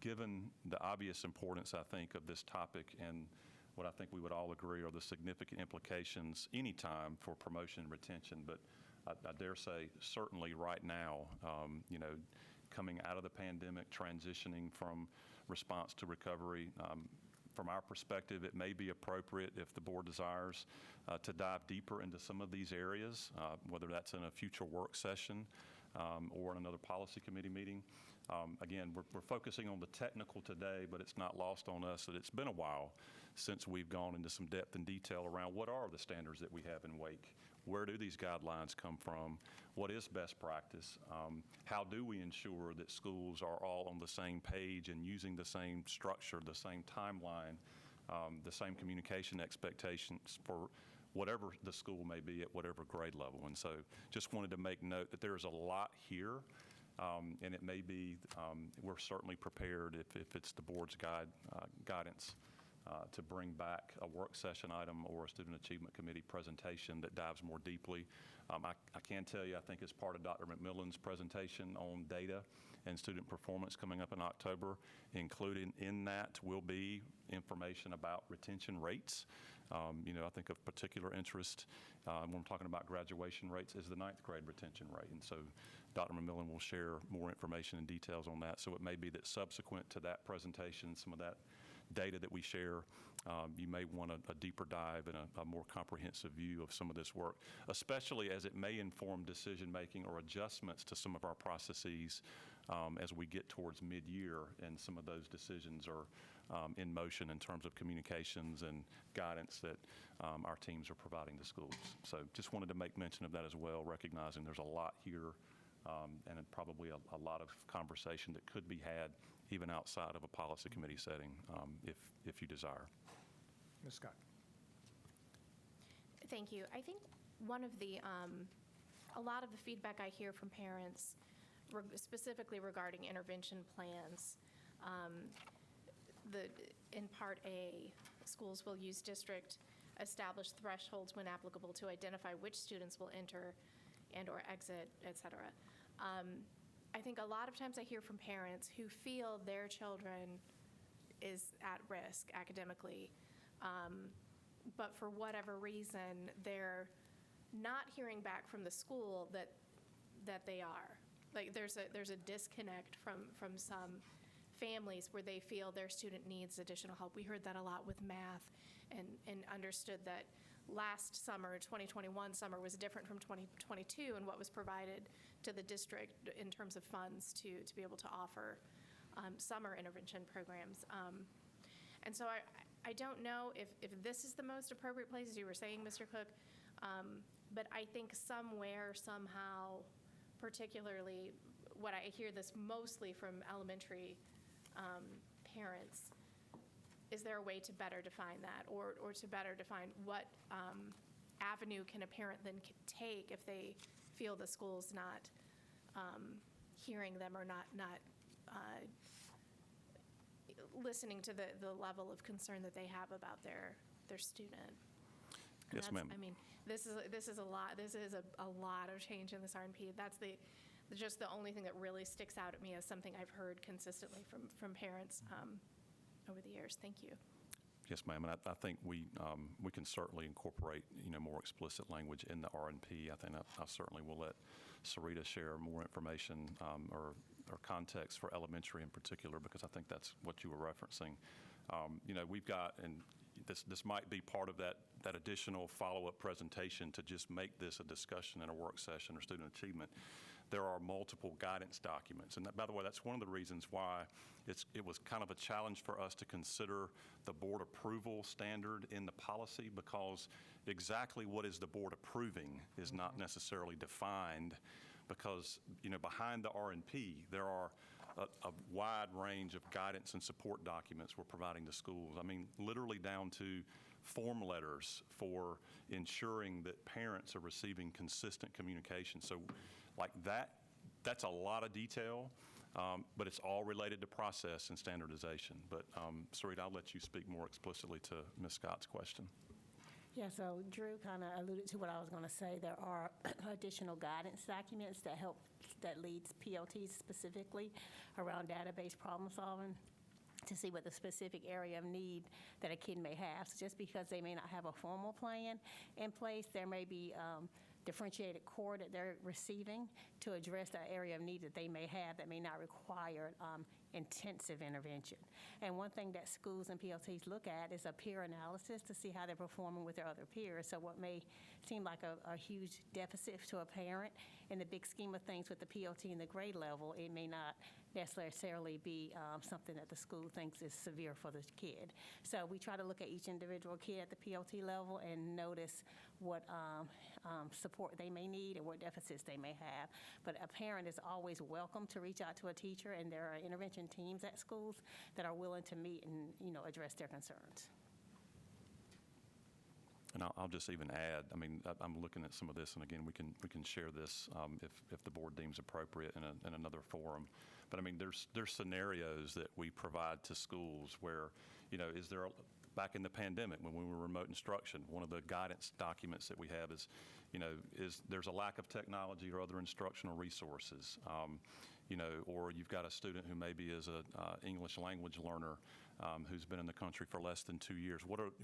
given the obvious importance, I think, of this topic and what I think we would all agree are the significant implications anytime for promotion and retention, but I dare say certainly right now, you know, coming out of the pandemic, transitioning from response to recovery, from our perspective, it may be appropriate if the board desires to dive deeper into some of these areas, whether that's in a future work session or in another policy committee meeting. Again, we're focusing on the technical today, but it's not lost on us that it's been a while since we've gone into some depth and detail around what are the standards that we have in Wake. Where do these guidelines come from? What is best practice? How do we ensure that schools are all on the same page and using the same structure, the same timeline, the same communication expectations for whatever the school may be at whatever grade level? And so just wanted to make note that there's a lot here, and it may be, we're certainly prepared if it's the board's guidance to bring back a work session item or a Student Achievement Committee presentation that dives more deeply. I can tell you, I think as part of Dr. McMillan's presentation on data and student performance coming up in October, included in that will be information about retention rates. You know, I think of particular interest when we're talking about graduation rates is the 9th grade retention rate. And so Dr. McMillan will share more information and details on that. So it may be that subsequent to that presentation, some of that data that we share. You may want a deeper dive and a more comprehensive view of some of this work, especially as it may inform decision-making or adjustments to some of our processes as we get towards mid-year and some of those decisions are in motion in terms of communications and guidance that our teams are providing to schools. So just wanted to make mention of that as well, recognizing there's a lot here and probably a lot of conversation that could be had even outside of a policy committee setting if you desire. Ms. Scott. Thank you. I think one of the, a lot of the feedback I hear from parents, specifically regarding intervention plans, in Part A, schools will use district established thresholds when applicable to identify which students will enter and/or exit, et cetera. I think a lot of times I hear from parents who feel their children is at risk academically, but for whatever reason, they're not hearing back from the school that they are. Like there's a disconnect from some families where they feel their student needs additional help. We heard that a lot with math and understood that last summer, 2021 summer, was different from 2022 and what was provided to the district in terms of funds to be able to offer summer intervention programs. And so I don't know if this is the most appropriate place, as you were saying, Mr. Cook, but I think somewhere, somehow, particularly what I hear this mostly from elementary parents, is there a way to better define that or to better define what avenue can a parent then take if they feel the school's not hearing them or not listening to the level of concern that they have about their student? And Yes, ma'am. I mean, this is a lot. This is a lot of change in this RNP. That's just the only thing that really sticks out at me as something I've heard consistently from parents over the years. Thank you. Yes, ma'am, and I think we can certainly incorporate, more explicit language in the RNP. I think I certainly will let Sarita share more information or context for elementary in particular, because I think that's what you were referencing. We've got, and this might be part of that additional follow-up presentation to just make this a discussion in a work session or student achievement. There are multiple guidance documents. And by the way, that's one of the reasons why it was kind of a challenge for us to consider the board approval standard in the policy, because exactly what is the board approving is not necessarily defined, because, behind the RNP, there are a wide range of guidance and support documents we're providing to schools. I mean, literally down to form letters for ensuring that parents are receiving consistent communication. So like that's a lot of detail, but it's all related to process and standardization. But Sarita, I'll let you speak more explicitly to Ms. Scott's question. Yeah, so Drew kind of alluded to what I was going to say. There are additional guidance documents that leads PLTs specifically around database problem solving to see what the specific area of need that a kid may have. So just because they may not have a formal plan in place, there may be differentiated core that they're receiving to address that area of need that they may have that may not require intensive intervention. And one thing that schools and PLTs look at is a peer analysis to see how they're performing with their other peers. So what may seem like a huge deficit to a parent, in the big scheme of things with the PLT and the grade level, it may not necessarily be something that the school thinks is severe for the kid. So we try to look at each individual kid at the PLT level and notice what support they may need and what deficits they may have. But a parent is always welcome to reach out to a teacher, and there are intervention teams at schools that are willing to meet and address their concerns. And I'll just even add, I mean, I'm looking at some of this, and again, we can share this if the board deems appropriate in another forum. But I mean, there's scenarios that we provide to schools where, is there back in the pandemic when we were remote instruction, one of the guidance documents that we have is, is there's a lack of technology or other instructional resources. or you've got a student who maybe is a English language learner who's been in the country for less than 2 years.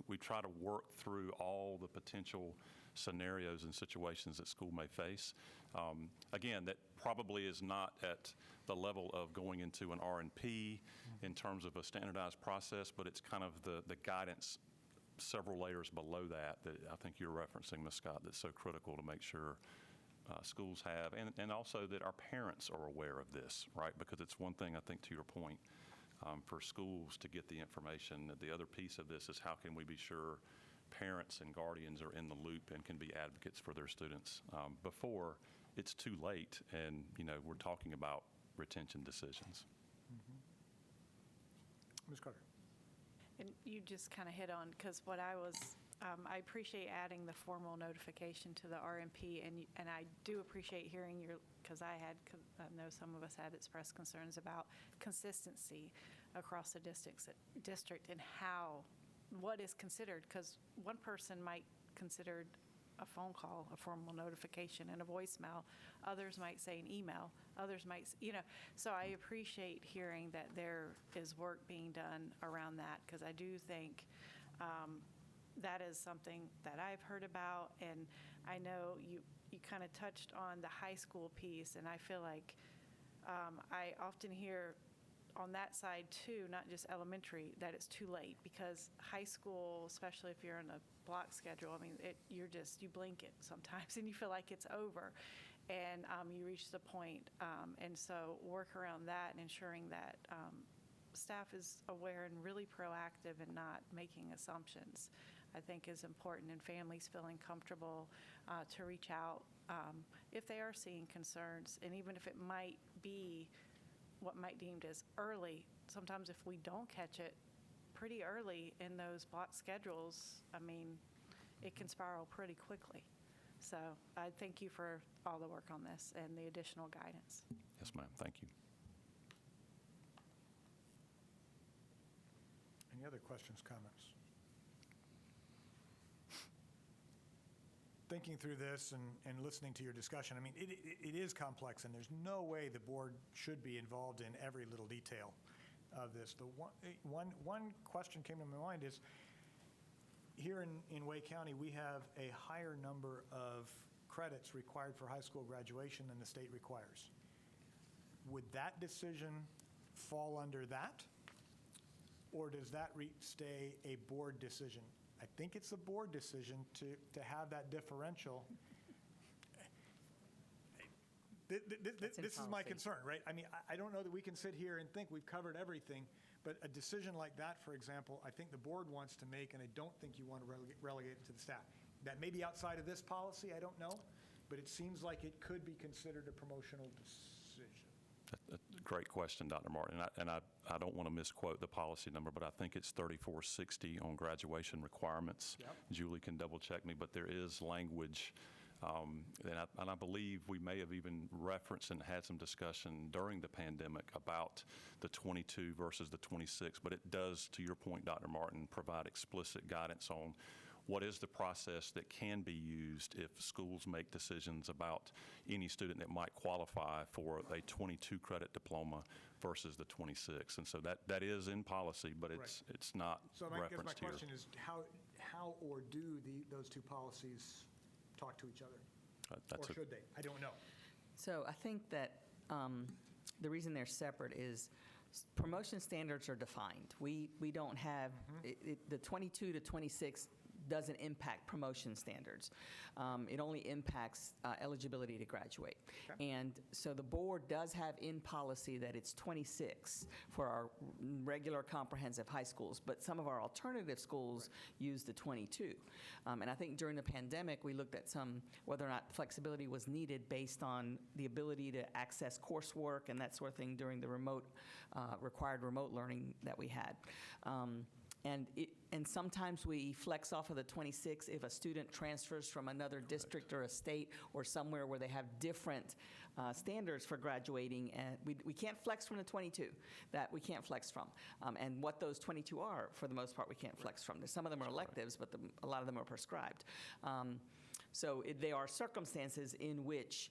We try to work through all the potential scenarios and situations that school may face. Again, that probably is not at the level of going into an R&P in terms of a standardized process, but it's kind of the guidance several layers below that I think you're referencing, Ms. Scott, that's so critical to make sure schools have, and also that our parents are aware of this, right? Because it's one thing, I think, to your point, for schools to get the information. The other piece of this is how can we be sure parents and guardians are in the loop and can be advocates for their students before it's too late and, we're talking about retention decisions. Ms. Carter. And you just kind of hit on, because what I appreciate adding the formal notification to the RMP, and I do appreciate hearing because I know some of us had expressed concerns about consistency across the district and what is considered, because one person might consider a phone call a formal notification and a voicemail. Others might say an email. Others might, so I appreciate hearing that there is work being done around that, because I do think that is something that I've heard about, and I know you kind of touched on the high school piece, and I feel like I often hear on that side too, not just elementary, that it's too late, because high school, especially if you're in a block schedule, I mean, you blink it sometimes and you feel like it's over, and you reach the point, and so work around that and ensuring that staff is aware and really proactive and not making assumptions, I think is important, and families feeling comfortable to reach out if they are seeing concerns, and even if it might be what might be deemed as early. Sometimes if we don't catch it pretty early in those block schedules, I mean, it can spiral pretty quickly. So I thank you for all the work on this and the additional guidance. Yes, ma'am. Thank you. Any other questions, comments? Thinking through this and listening to your discussion, I mean, it is complex, and there's no way the board should be involved in every little detail of this. The one question came to my mind is, here in Wake County, we have a higher number of credits required for high school graduation than the state requires. Would that decision fall under that? Or does that stay a board decision? I think it's a board decision to have that differential. This is my concern, right? I mean, I don't know that we can sit here and think we've covered everything, but a decision like that, for example, I think the board wants to make, and I don't think you want to relegate it to the staff. That may be outside of this policy, I don't know, but it seems like it could be considered a promotional decision. A great question, Dr. Martin, and I don't want to misquote the policy number, but I think it's 3460 on graduation requirements. Yep. Julie can double check me, but there is language, and I believe we may have even referenced and had some discussion during the pandemic about the 22 versus the 26, but it does, to your point, Dr. Martin, provide explicit guidance on what is the process that can be used if schools make decisions about any student that might qualify for a 22 credit diploma versus the 26. And so that is in policy, but it's not So I guess my referenced here. question is, how or do those two policies talk to each other? Or should they? I don't know. So I think that the reason they're separate is promotion standards are defined. We don't have, the 22 to 26 doesn't impact promotion standards. It only impacts eligibility to graduate. Okay. And so the board does have in policy that it's 26 for our regular comprehensive high schools, but some of our alternative schools use the 22. And I think during the pandemic, we looked at whether or not flexibility was needed based on the ability to access coursework and that sort of thing during the required remote learning that we had. And sometimes we flex off of the 26 if a student transfers from another district or a state or somewhere where they have different standards for graduating. And we can't flex from the 22. That we can't flex from. And what those 22 are, for the most part, we can't flex from. Some of them are electives, but a lot of them are prescribed. So there are circumstances in which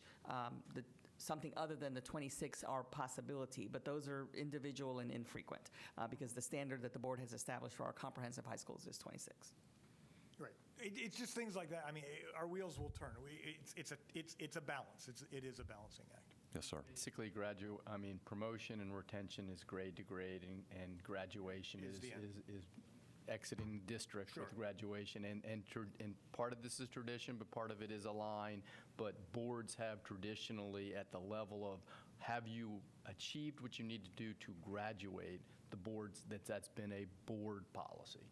something other than the 26 are possibility, but those are individual and infrequent, because the standard that the board has established for our comprehensive high schools is 26. Right. It's just things like that. I mean, our wheels will turn. It's a balance. It is a balancing act. Yes, sir. Basically, promotion and retention is grade to grade, and graduation Is is the end. is exiting district with Sure. graduation. And part of this is tradition, but part of it is a line. But boards have traditionally, at the level of, have you achieved what you need to do to graduate, the boards, that's been a board policy.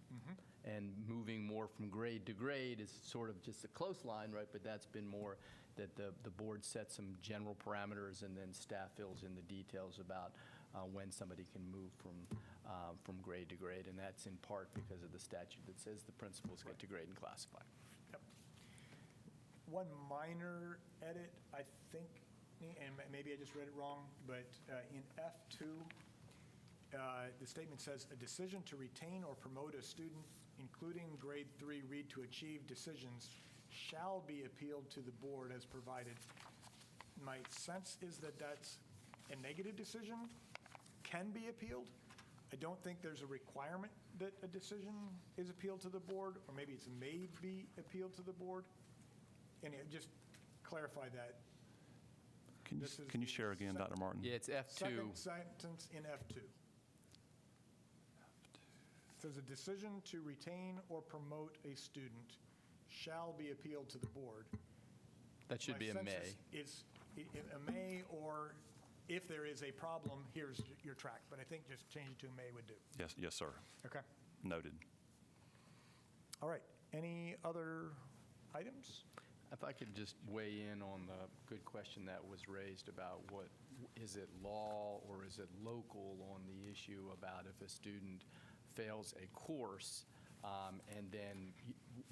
And moving more from grade to grade is sort of just a close line, right? But that's been more that the board sets some general parameters, and then staff fills in the details about when somebody can move from grade to grade. And that's in part because of the statute that says the principals get to grade and classify. Yep. One minor edit, I think, and maybe I just read it wrong, but in F2, the statement says, "A decision to retain or promote a student, including grade 3 read to achieve decisions, shall be appealed to the board as provided." My sense is that that's a negative decision, can be appealed. I don't think there's a requirement that a decision is appealed to the board, or maybe it's may be appealed to the board. And just clarify that. This is Can you the share again, Dr. Martin? Yeah, it's F2. Second sentence in F2. Says a decision to retain or promote a student shall be appealed to the board. That should be a My may. sense is a may, or if there is a problem, here's your track. But I think just change it to a may would do. Yes, sir. Okay. Noted. All right. Any other items? If I could just weigh in on the good question that was raised about what, is it law or is it local on the issue about if a student fails a course, and then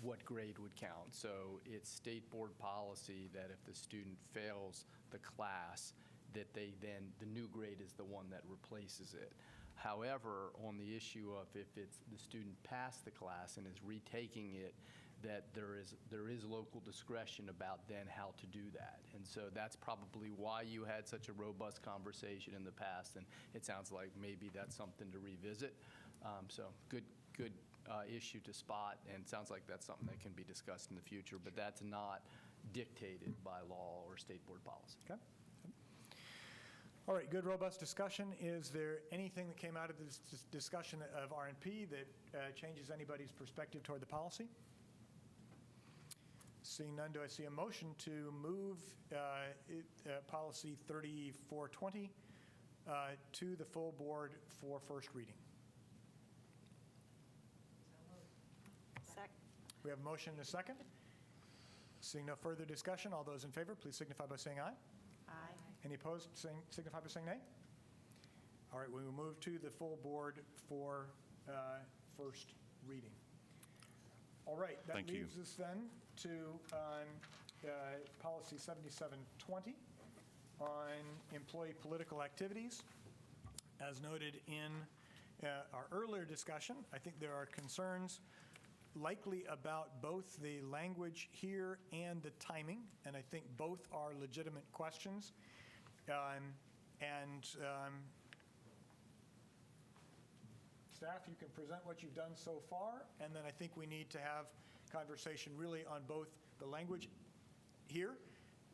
what grade would count. So it's state board policy that if the student fails the class, that the new grade is the one that replaces it. However, on the issue of if it's the student passed the class and is retaking it, that there is local discretion about then how to do that. And so that's probably why you had such a robust conversation in the past, and it sounds like maybe that's something to revisit. So good issue to spot, and sounds like that's something that can be discussed in the future, but that's not dictated by law or state board policy. Okay. All right, good, robust discussion. Is there anything that came out of this discussion of RNP that changes anybody's perspective toward the policy? Seeing none, do I see a motion to move policy 3420 to the full board for first reading? Second. We have a motion and a second. Seeing no further discussion, all those in favor, please signify by saying aye. Aye. Any opposed, signify by saying nay. All right, we will move to the full board for first reading. All right, that Thank you. leaves us then to policy 7720 on employee political activities. As noted in our earlier discussion, I think there are concerns likely about both the language here and the timing, and I think both are legitimate questions. Staff, you can present what you've done so far, and then I think we need to have conversation really on both the language here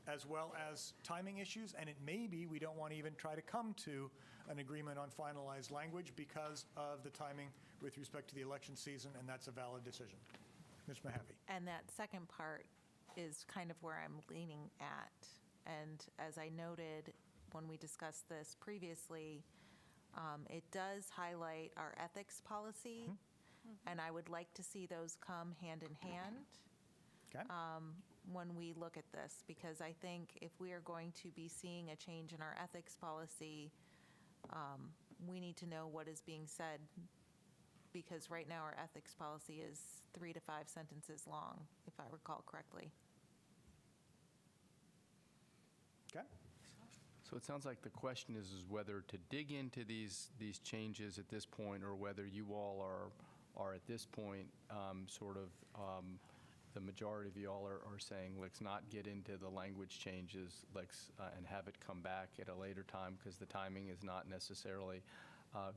as well as timing issues, and it may be we don't want to even try to come to an agreement on finalized language because of the timing with respect to the election season, and that's a valid decision. Ms. Mahaffey. And that second part is kind of where I'm leaning at. And as I noted when we discussed this previously, it does highlight our ethics policy, and I would like to see those come hand in hand Okay. when we look at this, because I think if we are going to be seeing a change in our ethics policy, we need to know what is being said, because right now our ethics policy is 3 to 5 sentences long, if I recall correctly. Okay. So it sounds like the question is whether to dig into these changes at this point, or whether you all are at this point sort of the majority of y'all are saying, let's not get into the language changes, and have it come back at a later time, because the timing is not necessarily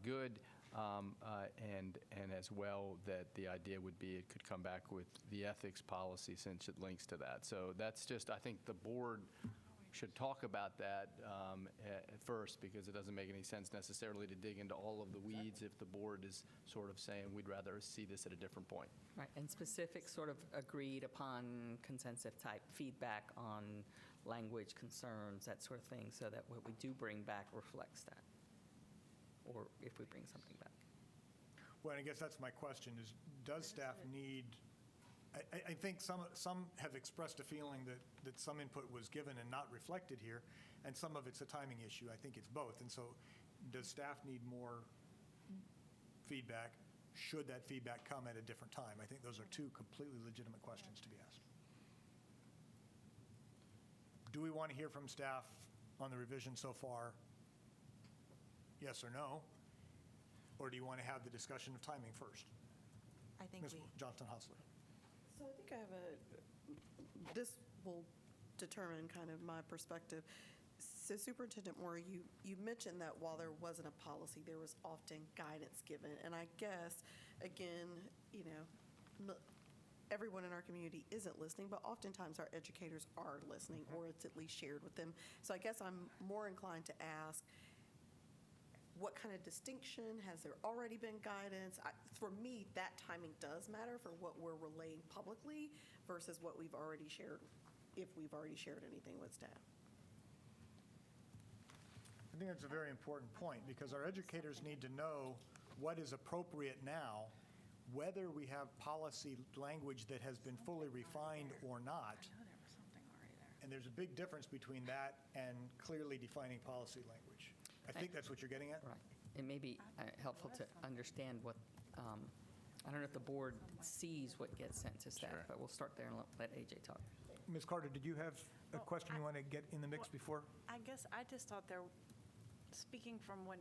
good. And as well, that the idea would be it could come back with the ethics policy since it links to that. So that's just, I think the board should talk about that at first, because it doesn't make any sense necessarily to dig into all of the weeds if the board is sort of saying we'd rather see this at a different point. Right, and specific sort of agreed upon consensus type feedback on language concerns, that sort of thing, so that what we do bring back reflects that, or if we bring something back. Well, I guess that's my question, is does staff need, I think some have expressed a feeling that some input was given and not reflected here, and some of it's a timing issue. I think it's both. And so does staff need more feedback? Should that feedback come at a different time? I think those are two completely legitimate questions to be asked. Do we want to hear from staff on the revision so far? Yes or no? Or do you want to have the discussion of timing first? I think Ms. Johnston-Hostler. So I think I have this will determine kind of my perspective. So Superintendent Moore, you mentioned that while there wasn't a policy, there was often guidance given. And I guess, again, everyone in our community isn't listening, but oftentimes our educators are listening, or it's at least shared with them. So I guess I'm more inclined to ask, what kind of distinction? Has there already been guidance? For me, that timing does matter for what we're relaying publicly versus what we've already shared, if we've already shared anything with staff. I think that's a very important point, because our educators need to know what is appropriate now, whether we have policy language that has been fully refined or not. And there's a big difference between that and clearly defining policy language. I think that's what you're getting at? Right. It may be helpful to understand what, I don't know if the board sees what gets sent to staff, Sure. but we'll start there and let AJ talk. Ms. Carter, did you have a question you want to get in the mix before? I guess I just thought speaking from when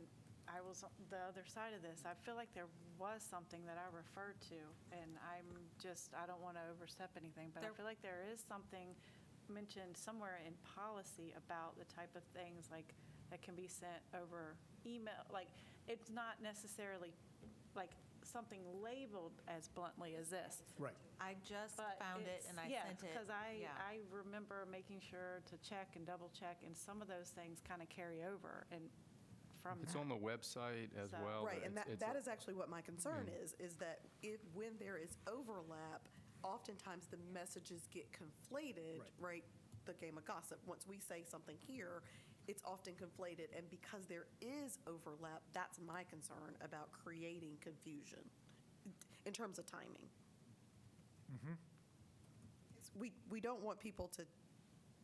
I was on the other side of this, I feel like there was something that I referred to, and I don't want to overstep anything, but I feel like there is something mentioned somewhere in policy about the type of things like that can be sent over email. Like, it's not necessarily like something labeled as bluntly as this. Right. I just But found it and I sent it. because Yeah. I remember making sure to check and double check, and some of those things kind of carry over and from It's on the website as So- well. Right, but and it's- that is actually what my concern is that when there is overlap, oftentimes the messages get conflated, right? The game of gossip. Once we say something here, it's often conflated, and because there is overlap, that's my concern about creating confusion in terms of timing. We don't want people to,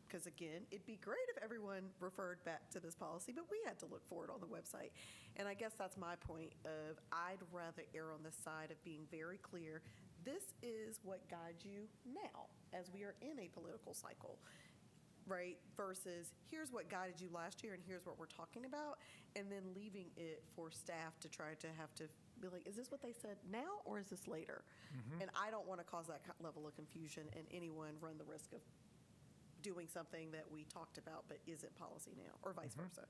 because again, it'd be great if everyone referred back to this policy, but we had to look for it on the website. And I guess that's my point of, I'd rather err on the side of being very clear. This is what guides you now, as we are in a political cycle, right? Versus, here's what guided you last year, and here's what we're talking about, and then leaving it for staff to try to have to be like, is this what they said now, or is this later? And I don't want to cause that level of confusion and anyone run the risk of doing something that we talked about but isn't policy now, or vice versa.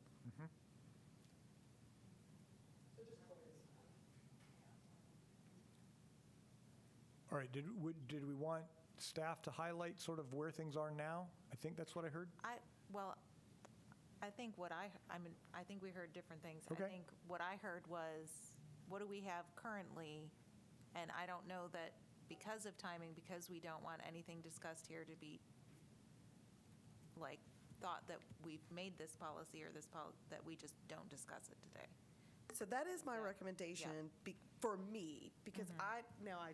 All right, did we want staff to highlight sort of where things are now? I think that's what I heard. I think I think we heard different things. Okay. I think what I heard was, what do we have currently? And I don't know that because of timing, because we don't want anything discussed here to be like thought that we've made this policy or that we just don't discuss it today. So that is my Yeah. recommendation for me, because I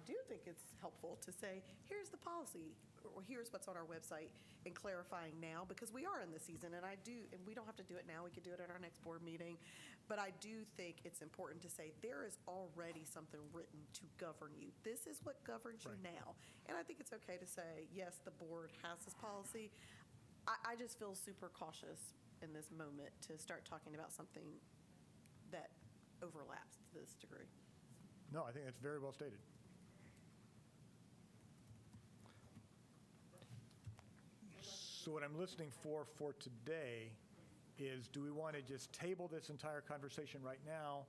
do think it's helpful to say, here's the policy, or here's what's on our website, and clarifying now, because we are in the season, and we don't have to do it now, we could do it at our next board meeting, but I do think it's important to say, there is already something written to govern you. This is what governs you now. And I think it's okay to say, yes, the board has this policy. I just feel super cautious in this moment to start talking about something that overlaps to this degree. No, I think that's very well stated. So what I'm listening for today is, do we want to just table this entire conversation right now,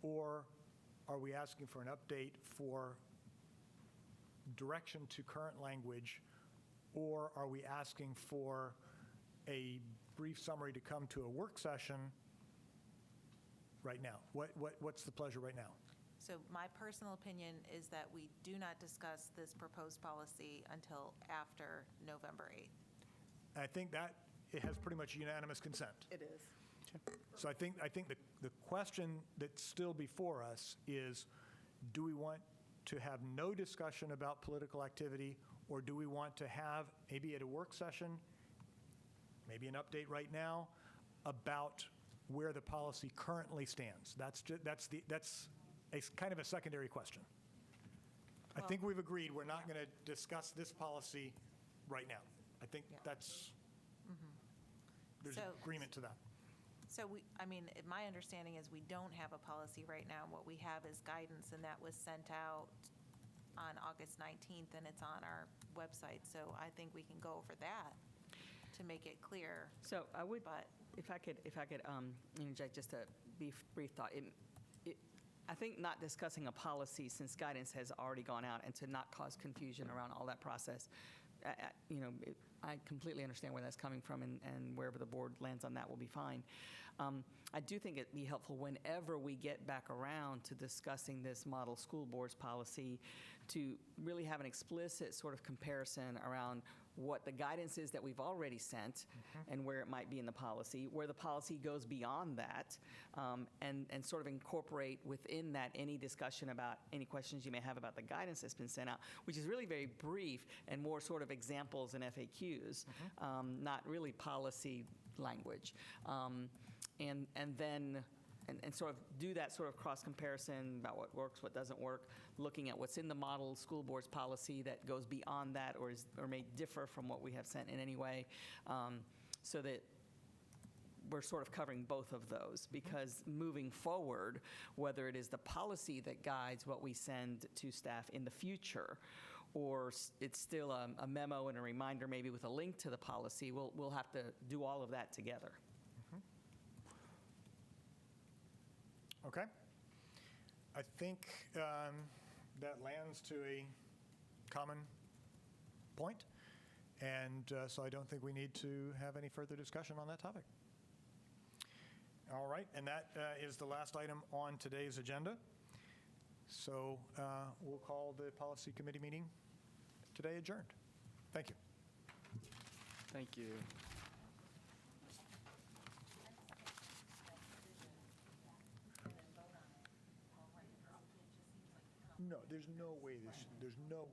or are we asking for an update for direction to current language, or are we asking for a brief summary to come to a work session right now? What's the pleasure right now? So my personal opinion is that we do not discuss this proposed policy until after November 8th. I think that it has pretty much unanimous consent. It is. So I think the question that's still before us is, do we want to have no discussion about political activity, or do we want to have, maybe at a work session, maybe an update right now, about where the policy currently stands? That's a kind of a secondary question. I think we've agreed we're not going to discuss this policy right now. I think that's, there's So- agreement to that. So my understanding is we don't have a policy right now. What we have is guidance, and that was sent out on August 19th, and it's on our website. So I think we can go over that to make it clear. So I would, But- if I could interject just a brief thought. I think not discussing a policy since guidance has already gone out and to not cause confusion around all that process, I completely understand where that's coming from, and wherever the board lands on that will be fine. I do think it'd be helpful whenever we get back around to discussing this model school boards policy to really have an explicit sort of comparison around what the guidance is that we've already sent and where it might be in the policy, where the policy goes beyond that, and sort of incorporate within that any discussion about any questions you may have about the guidance that's been sent out, which is really very brief and more sort of examples and FAQs, not really policy language. And then sort of do that sort of cross-comparison about what works, what doesn't work, looking at what's in the model school board's policy that goes beyond that or may differ from what we have sent in any way, so that we're sort of covering both of those. Because moving forward, whether it is the policy that guides what we send to staff in the future, or it's still a memo and a reminder maybe with a link to the policy, we'll have to do all of that together. Okay. I think that lands to a common point, and so I don't think we need to have any further discussion on that topic. All right, and that is the last item on today's agenda. So we'll call the policy committee meeting today adjourned. Thank you. Thank you. No, there's no way there's no